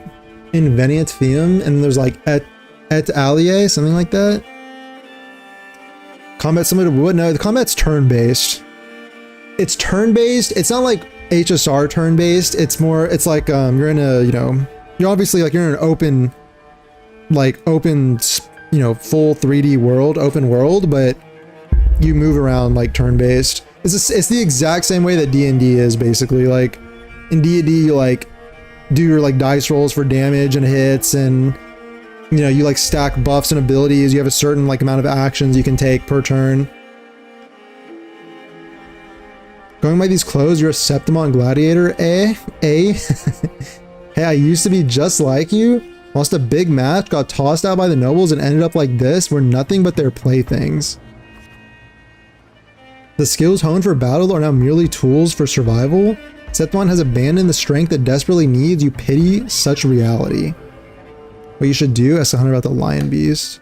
Inveniat Fium, and there's like Et Allier, something like that. Combat similar to WuWa? No, the combat's turn-based. It's turn-based. It's not like HSR turn-based. It's more, it's like you're in a, you know, you're obviously like you're in an open, you know, full 3D world, open world, but you move around like turn-based. It's the exact same way that D&D is basically. Like in D&D, you like do your like dice rolls for damage and hits, and you know, you like stack buffs and abilities. You have a certain like amount of actions you can take per turn. Going by these clothes, you're a Septimon gladiator, eh? Eh? Hey, I used to be just like you. Lost a big match, got tossed out by the nobles, and ended up like this. We're nothing but their playthings. The skills honed for battle are now merely tools for survival. Septimon has abandoned the strength it desperately needs. You pity such reality. What you should do, ask 100 about the lion beast.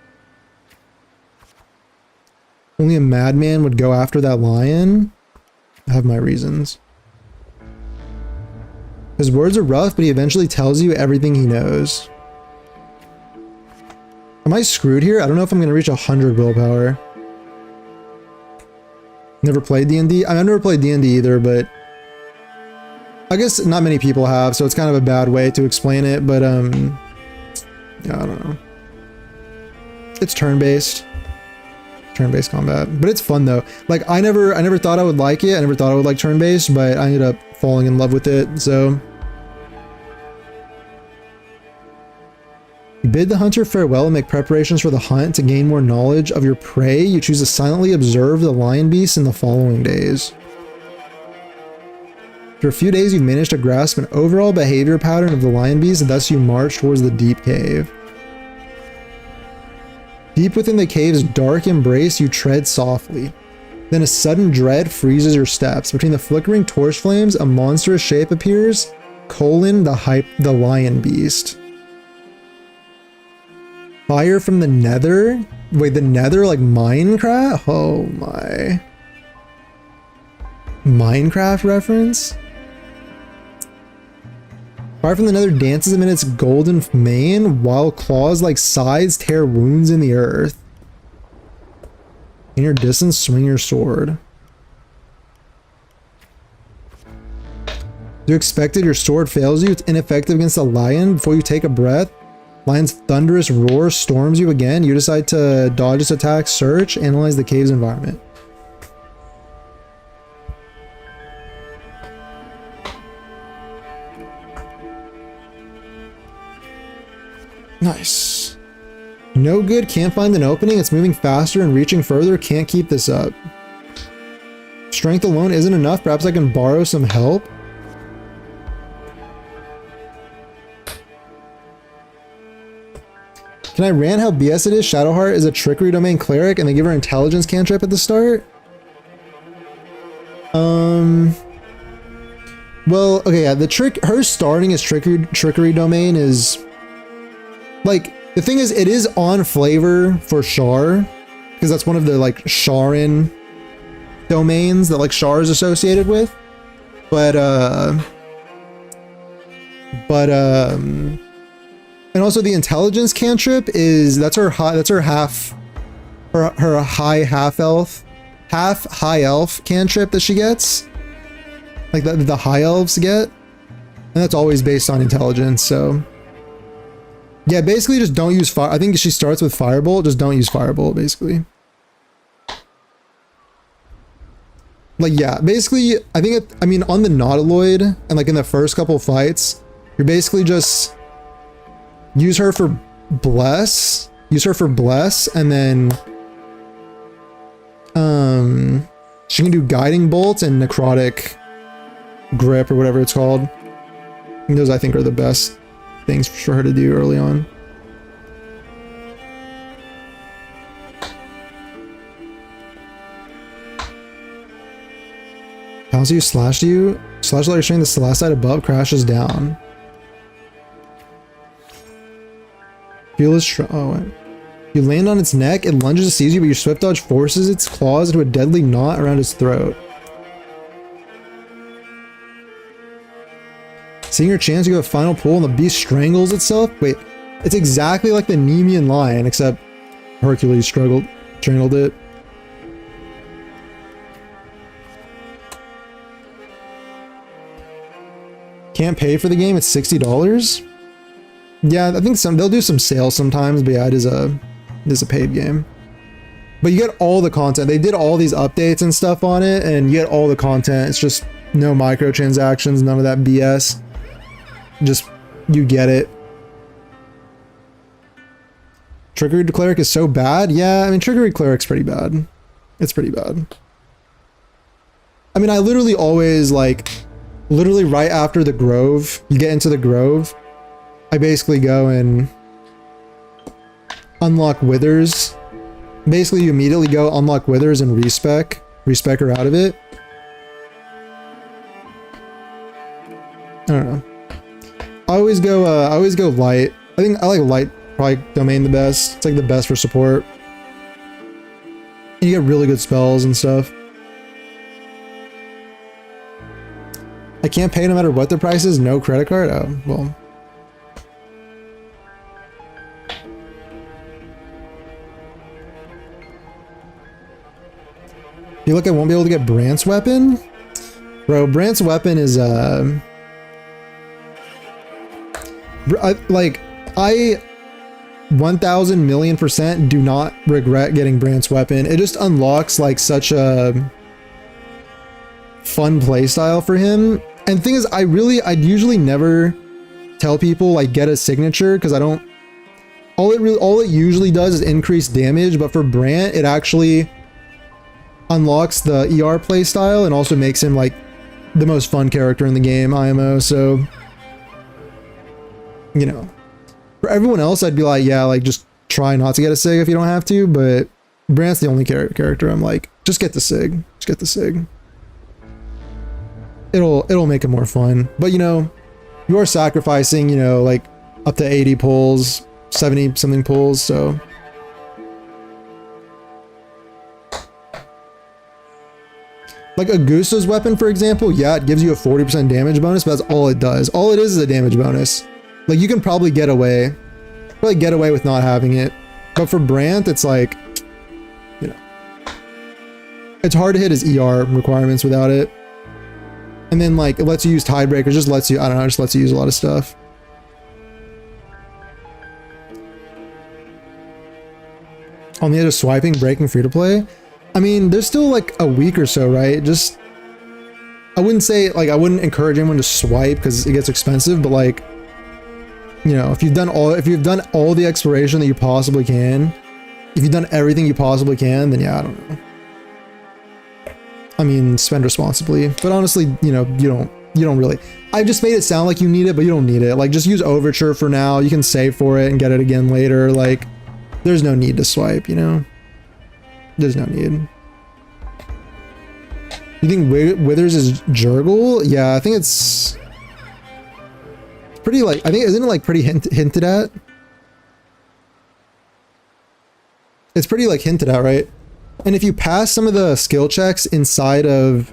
Only a madman would go after that lion. I have my reasons. His words are rough, but he eventually tells you everything he knows. Am I screwed here? I don't know if I'm going to reach 100 willpower. Never played D&D? I've never played D&D either, but I guess not many people have, so it's kind of a bad way to explain it, but yeah, I don't know. It's turn-based. Turn-based combat. But it's fun though. Like I never thought I would like it. I never thought I would like turn-based, but I ended up falling in love with it, so. You bid the hunter farewell and make preparations for the hunt. To gain more knowledge of your prey, you choose to silently observe the lion beast in the following days. After a few days, you've managed to grasp an overall behavior pattern of the lion beast, and thus you march towards the deep cave. Deep within the cave's dark embrace, you tread softly. Then a sudden dread freezes your steps. Between the flickering torch flames, a monstrous shape appears, the lion beast. Fire from the nether? Wait, the nether like Minecraft? Oh my. Minecraft reference? Fire from the nether dances amid its golden mane, while claws like scythes tear wounds in the earth. In your distance, swing your sword. You expected your sword fails you. It's ineffective against a lion. Before you take a breath, lion's thunderous roar storms you again. You decide to dodge its attack, search, analyze the cave's environment. Nice. No good, can't find an opening. It's moving faster and reaching further. Can't keep this up. Strength alone isn't enough. Perhaps I can borrow some help. Can I rant how BS it is? Shadowheart is a trickery domain cleric and they give her intelligence cantrip at the start? Well, okay, yeah, her starting as trickery domain is like, the thing is, it is on flavor for Char, because that's one of the like Charin domains that like Char is associated with. But and also the intelligence cantrip is her high half high elf cantrip that she gets, like the high elves get, and that's always based on intelligence. So yeah, basically just don't use fire. I think she starts with Firebolt. Just don't use Firebolt, basically. Like, yeah, basically, I think I mean, on the Nautiloid and like in the first couple fights, you're basically just use her for Bless use her for bless, and then she can do guiding bolts and necrotic grip or whatever it's called. And those I think are the best things for her to do early on. Pounds you, slash you. Slash while you're showing the last side above crashes down. Feel is oh wait. You land on its neck, it lunges to seize you, but your swift dodge forces its claws into a deadly knot around its throat. Seeing your chance, you go a final pull and the beast strangles itself. Wait, it's exactly like the Nemean lion, except Hercules strangled it. Can't pay for the game, it's $60. Yeah, I think they'll do some sales sometimes, but yeah, it is a paid game. But you get all the content. They did all these updates and stuff on it, and you get all the content. It's just no microtransactions, none of that BS. Just, you get it. Trickery Cleric is so bad? Yeah, I mean, Trickery Cleric's pretty bad. It's pretty bad. I mean, I literally always, like, literally right after the Grove, you get into the Grove, I basically go and unlock Withers. Basically, you immediately go unlock Withers and respec her out of it. I don't know. I always go light. I think I like light probably domain the best. It's like the best for support. And you get really good spells and stuff. I can't pay no matter what the price is. No credit card. Oh well. You look, I won't be able to get Brant's weapon? Bro, Brant's weapon is, I 1000,000,000% do not regret getting Brant's weapon. It just unlocks, like, such a fun playstyle for him. And the thing is, I'd usually never tell people, like, get a signature, because I don't, all it usually does is increase damage, but for Brant, it actually unlocks the ER playstyle and also makes him like the most fun character in the game, IMO. So, you know, for everyone else, I'd be like, yeah, like just try not to get a sig if you don't have to. But Brant's the only character I'm like, just get the sig, just get the sig. It'll make it more fun. But you know, you are sacrificing, you know, like up to 80 pulls, 70 something pulls. So. Like Augusta's weapon, for example, yeah, it gives you a 40% damage bonus, but that's all it does. All it is a damage bonus. Like, you can probably get away with not having it. But for Brant, it's like, you know, it's hard to hit his ER requirements without it. And then, like, it lets you use Tidebreakers, just lets you, I don't know, just lets you use a lot of stuff. On the edge of swiping, breaking free to play. I mean, there's still like a week or so, right? Just, I wouldn't say, like, I wouldn't encourage anyone to swipe because it gets expensive, but like, you know, if you've done all the exploration that you possibly can, if you've done everything you possibly can, then yeah, I don't know. I mean, spend responsibly, but honestly, you know, you don't really, I just made it sound like you need it, but you don't need it. Like, just use Overture for now. You can save for it and get it again later. Like, there's no need to swipe, you know? There's no need. You think Withers is Jurgle? Yeah, I think it's pretty, like, I think, isn't it like pretty hinted at? It's pretty like hinted at, right? And if you pass some of the skill checks inside of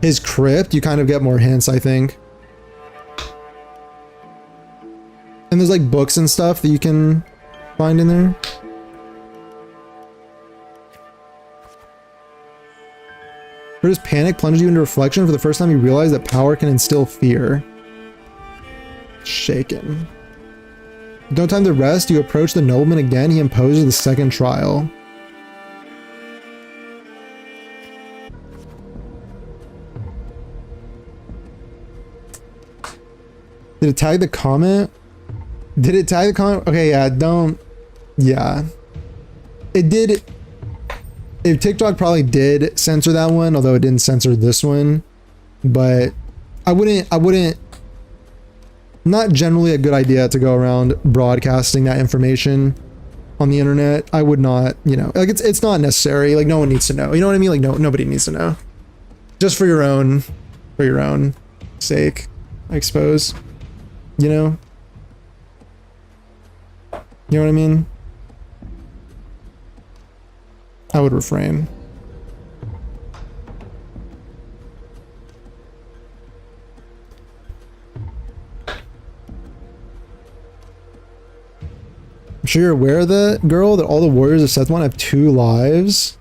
his crypt, you kind of get more hints, I think. And there's like books and stuff that you can find in there. Or does panic plunge you into reflection for the first time you realize that power can instill fear? Shaken. No time to rest, you approach the nobleman again, he imposes the second trial. Did it tag the comment? Did it tag the comment? Okay, yeah, don't yeah, it did. TikTok probably did censor that one, although it didn't censor this one. But I wouldn't. Not generally a good idea to go around broadcasting that information on the internet. I would not, you know, like it's not necessary. Like no one needs to know. You know what I mean? Like nobody needs to know. Just for your own sake, I suppose. You know? You know what I mean? I would refrain. I'm sure you're aware of that, girl, that all the warriors of Sethmon have 2 lives.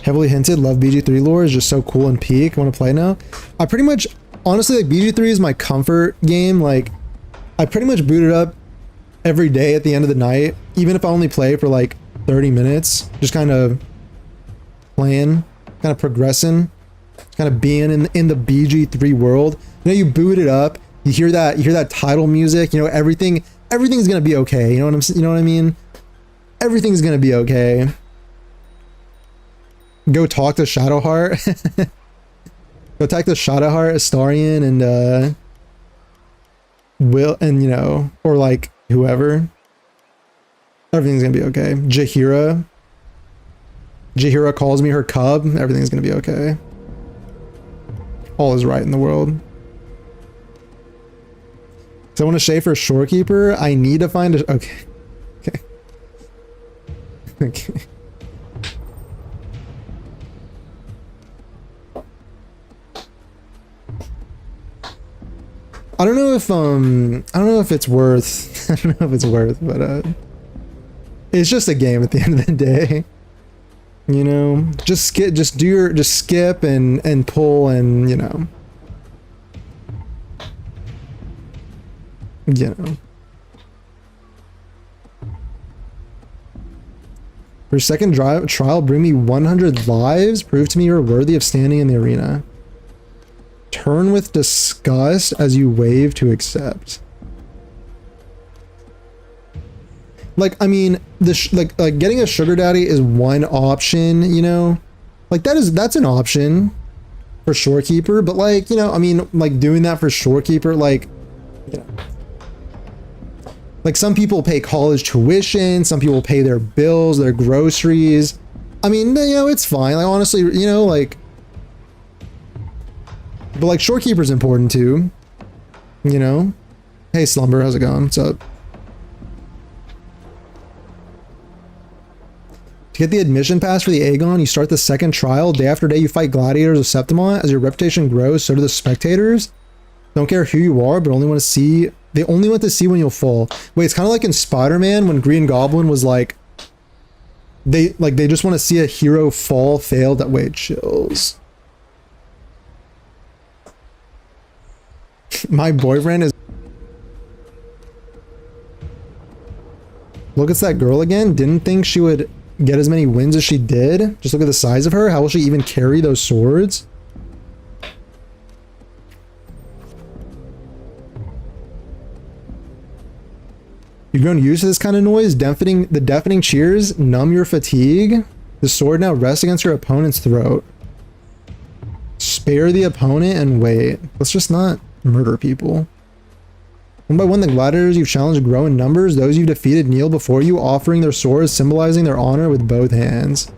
Heavily hinted, love BG3 lore, is just so cool and peak. Want to play now? I pretty much, honestly, like BG3 is my comfort game. Like, I pretty much boot it up every day at the end of the night, even if I only play for like 30 minutes, just kind of playing, kind of progressing, kind of being in the BG3 world. You know, you boot it up, you hear that title music, you know, everything's gonna be okay. You know what I mean? Everything's gonna be okay. Go talk to Shadowheart. Go talk to Shadowheart, Astarion, and Will, and you know, or like whoever. Everything's gonna be okay. Jahira calls me her cub. Everything's gonna be okay. All is right in the world. So I want to shave for Shorekeeper. I need to find a... Okay. Okay. Okay. I don't know if it's worth... I don't know if it's worth, but it's just a game at the end of the day. You know, just skip and pull, and you know. For second trial, bring me 100 lives. Prove to me you're worthy of standing in the arena. Turn with disgust as you wave to accept. Like, I mean, like getting a sugar daddy is one option, you know? Like, that's an option for Shorekeeper, but like, you know, I mean, like doing that for Shorekeeper, like, you know. Like, some people pay college tuition, some people pay their bills, their groceries. I mean, you know, it's fine. Like, honestly, you know, like, but like Shorekeeper's important too, you know? Hey, Slumber, how's it going? What's up? To get the admission pass for the Aegon, you start the second trial. Day after day, you fight gladiators of Septimont. As your reputation grows, so do the spectators. Don't care who you are, but only want to see... They only want to see when you'll fall. Wait, it's kind of like in Spider-Man when Green Goblin was like... They just want to see a hero fall, fail. That way, chills. My boyfriend is... Look, it's that girl again. Didn't think she would... get as many wins as she did. Just look at the size of her. How will she even carry those swords? You've grown used to this kind of noise. The deafening cheers numb your fatigue. The sword now rests against your opponent's throat. Spare the opponent and wait. Let's just not murder people. One by one, the gladiators you've challenged grow in numbers. Those you've defeated kneel before you, offering their swords, symbolizing their honor with both hands.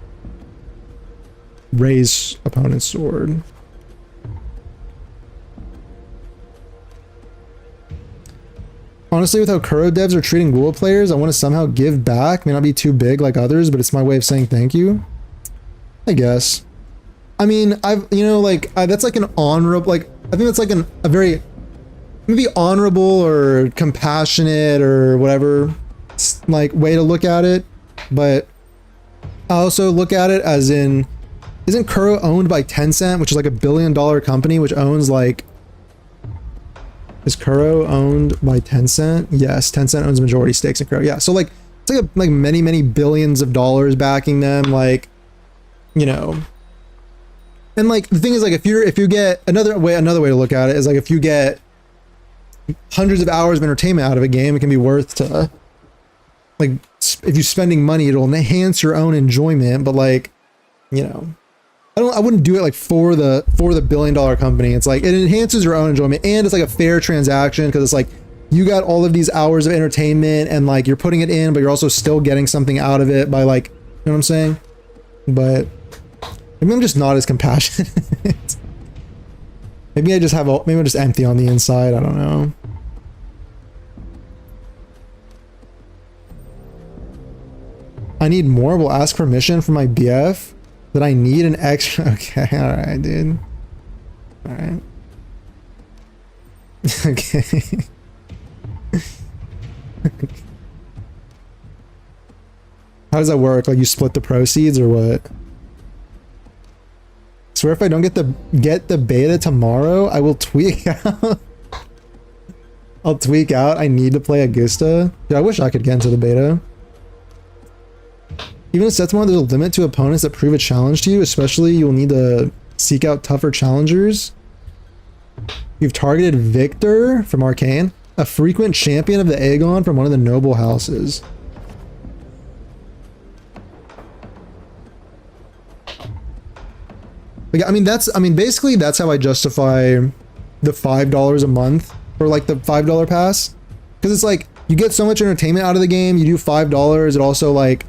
Raise opponent's sword. Honestly, with how Kuro devs are treating WuWa players, I want to somehow give back. May not be too big like others, but it's my way of saying thank you. I guess. I mean, that's like an honorable, like, I think that's like a very... maybe honorable or compassionate or whatever, like, way to look at it. But I also look at it as in, isn't Kuro owned by Tencent, which is like $1 billion company, which owns like... Is Kuro owned by Tencent? Yes, Tencent owns majority stakes in Kuro. Yeah, so like, it's like many billions of dollars backing them, like, you know. And like, the thing is, like, if you get another way to look at it is like, if you get hundreds of hours of entertainment out of a game, it can be worth to, like, if you're spending money, it'll enhance your own enjoyment. But like, you know, I wouldn't do it like for the $1 billion company. It's like, it enhances your own enjoyment, and it's like a fair transaction, because it's like, you got all of these hours of entertainment and like you're putting it in, but you're also still getting something out of it by, like, you know what I'm saying? But maybe I'm just not as compassionate. Maybe I just have maybe I'm just empty on the inside. I don't know. I need more. Will ask permission from my BF that I need an extra. Okay, all right, dude. All right. Okay. How does that work? Like, you split the proceeds or what? Swear if I don't get the beta tomorrow, I will tweak out. I'll tweak out. I need to play Augusta. Dude, I wish I could get into the beta. Even in sets mode, there's a limit to opponents that prove a challenge to you. Especially, you'll need to seek out tougher challengers. You've targeted Victor from Arcane, a frequent champion of the Aegon from one of the noble houses. Like, I mean, basically that's how I justify the $5 a month, or like the $5 pass. Because it's like, you get so much entertainment out of the game, you do $5, it also like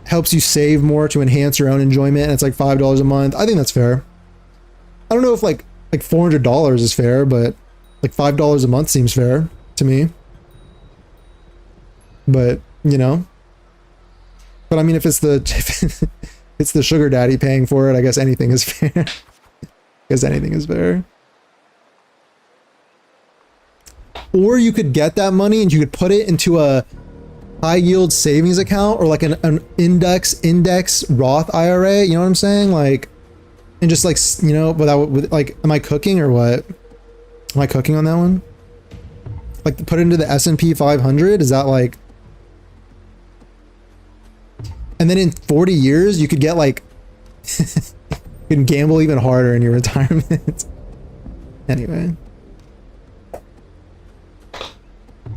helps you save more to enhance your own enjoyment, and it's like $5 a month. I think that's fair. I don't know if like $400 is fair, but like $5 a month seems fair to me. But, you know. But I mean, if it's the it's the sugar daddy paying for it, I guess anything is fair. I guess anything is fair. Or you could get that money and you could put it into a high yield savings account, or like an index Roth IRA, you know what I'm saying? Like, and just like, you know, without, like, am I cooking or what? Am I cooking on that one? Like, put it into the S&P 500? Is that like, and then in 40 years, you could get like, you can gamble even harder in your retirement. Anyway.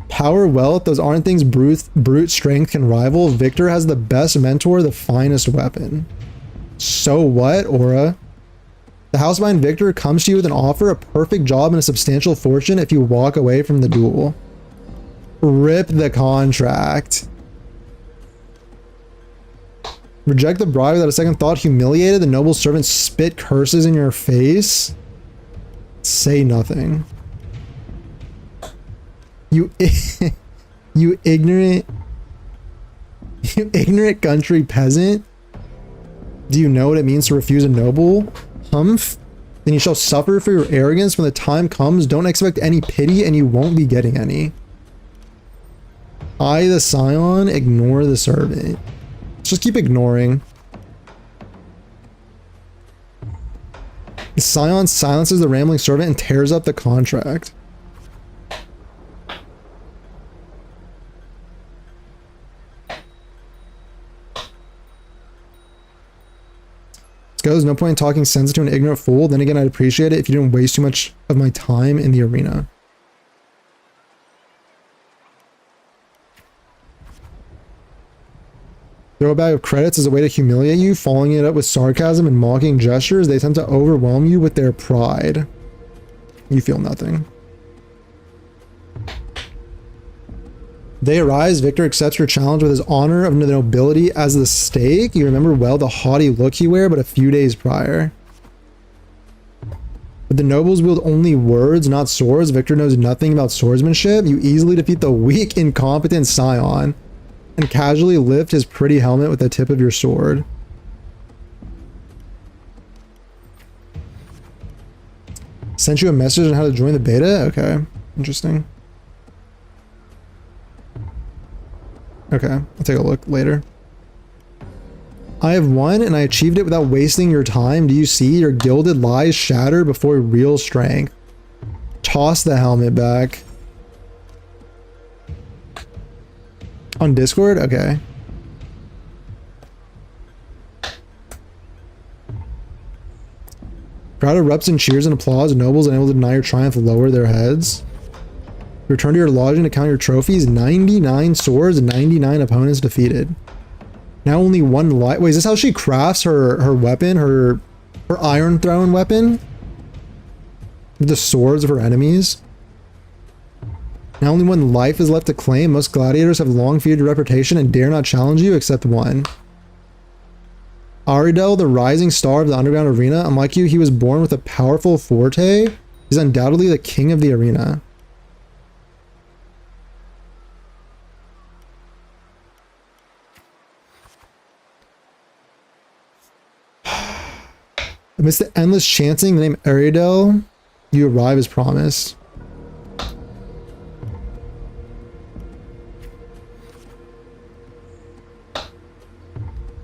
Power, wealth, those aren't things brute strength can rival. Victor has the best mentor, the finest weapon. So what, Aura? The Housebind Victor comes to you with an offer, a perfect job, and a substantial fortune if you walk away from the duel. Rip the contract. Reject the bribe without a second thought. Humiliated. The noble servant spit curses in your face. Say nothing. You ignorant country peasant. Do you know what it means to refuse a noble? Humph. Then you shall suffer for your arrogance when the time comes. Don't expect any pity, and you won't be getting any. I, the scion, ignore the servant. Just keep ignoring. The scion silences the rambling servant and tears up the contract. Let's go. There's no point in talking sense to an ignorant fool. Then again, I'd appreciate it if you didn't waste too much of my time in the arena. Throw a bag of credits as a way to humiliate you, following it up with sarcasm and mocking gestures. They tend to overwhelm you with their pride. You feel nothing. They arise. Victor accepts your challenge with his honor of the nobility as the stake. You remember well the haughty look he wore but a few days prior. But the nobles wield only words, not swords. Victor knows nothing about swordsmanship. You easily defeat the weak, incompetent scion and casually lift his pretty helmet with the tip of your sword. Sent you a message on how to join the beta? Okay, interesting. Okay, I'll take a look later. I have won and I achieved it without wasting your time. Do you see? Your gilded lies shatter before real strength. Toss the helmet back. On Discord? Okay. Crowd erupts in cheers and applause. Nobles unable to deny your triumph lower their heads. Return to your lodging to count your trophies. 99 swords, 99 opponents defeated. Now only one life. Wait, is this how she crafts her weapon? Her iron throwing weapon? With the swords of her enemies? Now only one life is left to claim. Most gladiators have long feared your reputation and dare not challenge you except one. Aridel, the rising star of the underground arena. Unlike you, he was born with a powerful forte. He's undoubtedly the king of the arena. Amidst the endless chanting the name Aridel, you arrive as promised.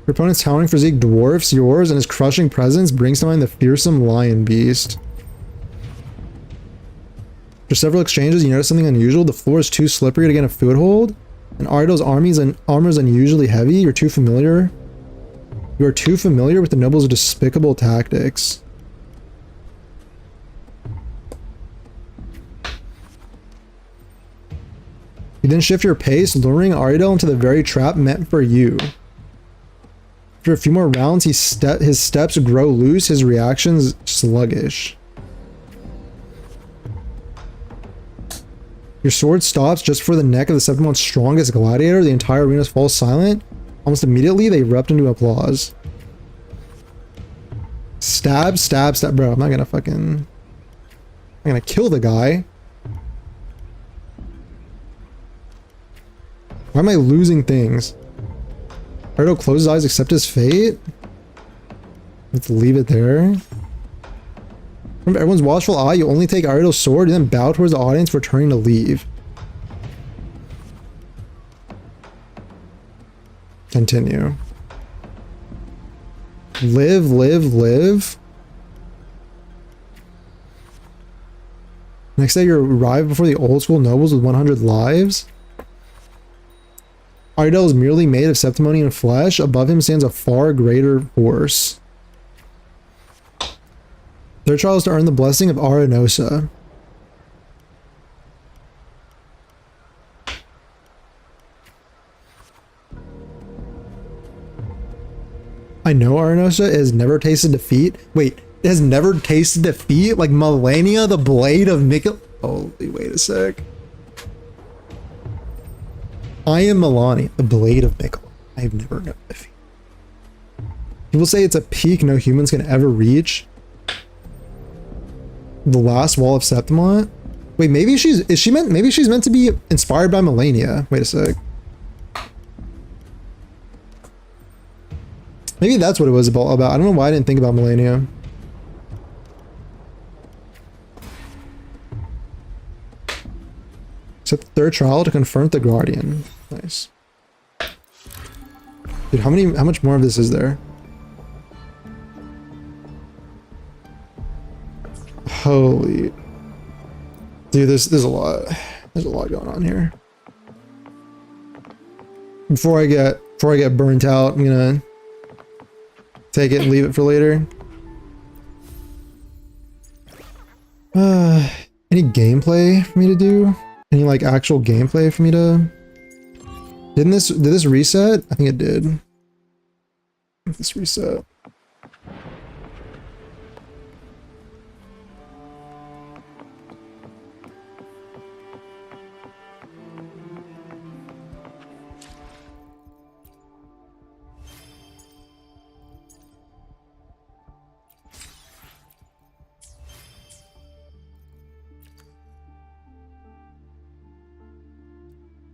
Your opponent's towering physique dwarfs yours, and his crushing presence brings to mind the fearsome lion beast. After several exchanges, you notice something unusual. The floor is too slippery to get a foothold, and Aridel's armor is unusually heavy. You're too familiar. You are too familiar with the noble's despicable tactics. You then shift your pace, luring Aridel into the very trap meant for you. After a few more rounds, his steps grow loose, his reactions sluggish. Your sword stops just before the neck of the 7th strongest gladiator. The entire arena falls silent. Almost immediately, they erupt into applause. Stab, stab, stab. Bro, I'm gonna kill the guy. Why am I losing things? Aridel closes his eyes, accept his fate. Let's leave it there. From everyone's watchful eye, you only take Aridel's sword and then bow towards the audience for turning to leave. Continue. Live, live, live. Next day, you arrive before the old school nobles with 100 lives. Aridel is merely made of septimonian flesh. Above him stands a far greater force. Their trial is to earn the blessing of Arenosa. I know Arenosa has never tasted defeat. Wait, it has never tasted defeat? Like Melania, the blade of Mikkel? Holy, wait a sec. I am Melania, the blade of Mikkel. I have never known defeat. People say it's a peak no humans can ever reach. The last wall of Septimont? Wait, maybe she's meant to be inspired by Melania. Wait a sec. Maybe that's what it was about. I don't know why I didn't think about Melania. Except the third trial to confront the Guardian. Nice. Dude, how much more of this is there? Holy. Dude, there's a lot. There's a lot going on here. Before I get burnt out, I'm gonna take it and leave it for later. Any gameplay for me to do? Any like actual gameplay for me to? Did this reset? I think it did. This reset.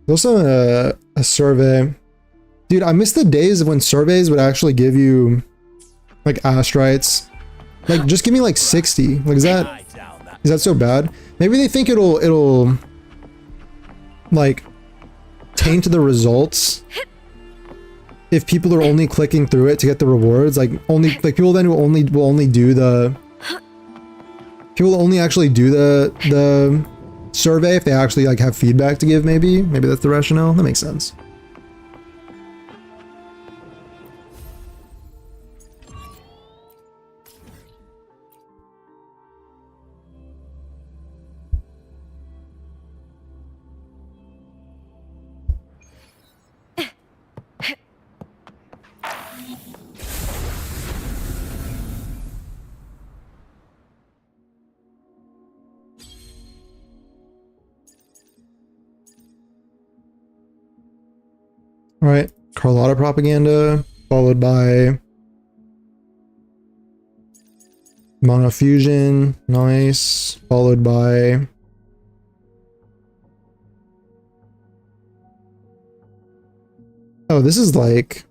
There's also a survey. Dude, I miss the days of when surveys would actually give you like astrites. Like just give me like 60. Like is that so bad? Maybe they think it'll like taint the results if people are only clicking through it to get the rewards. Like people then will only do the people will only actually do the survey if they actually like have feedback to give. Maybe that's the rationale. That makes sense. All right, Carlotta propaganda, followed by monofusion, nice, followed by oh, this is like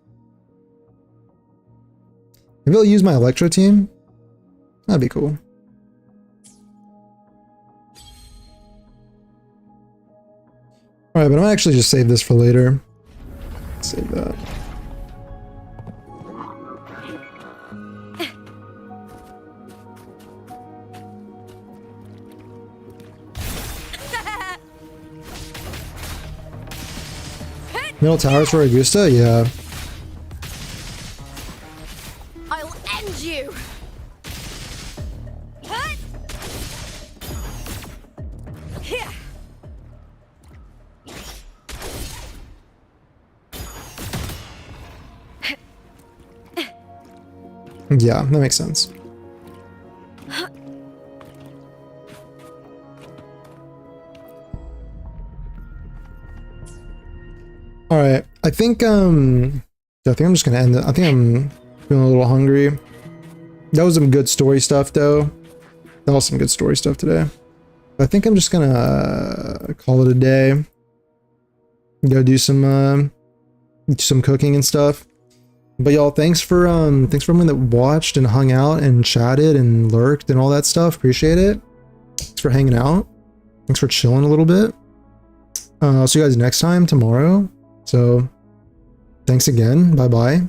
maybe I'll use my Electro team. That'd be cool. All right, but I'm gonna actually just save this for later. Save that. Middle towers for Augusta? Yeah. I'll end you! Yeah, that makes sense. All right, I think I'm just gonna end it. I think I'm feeling a little hungry. That was some good story stuff, though. That was some good story stuff today. I think I'm just gonna call it a day. Go do some cooking and stuff. But y'all, thanks for everyone that watched and hung out and chatted and lurked and all that stuff. Appreciate it. Thanks for hanging out. Thanks for chilling a little bit. I'll see you guys next time tomorrow. So thanks again. Bye bye.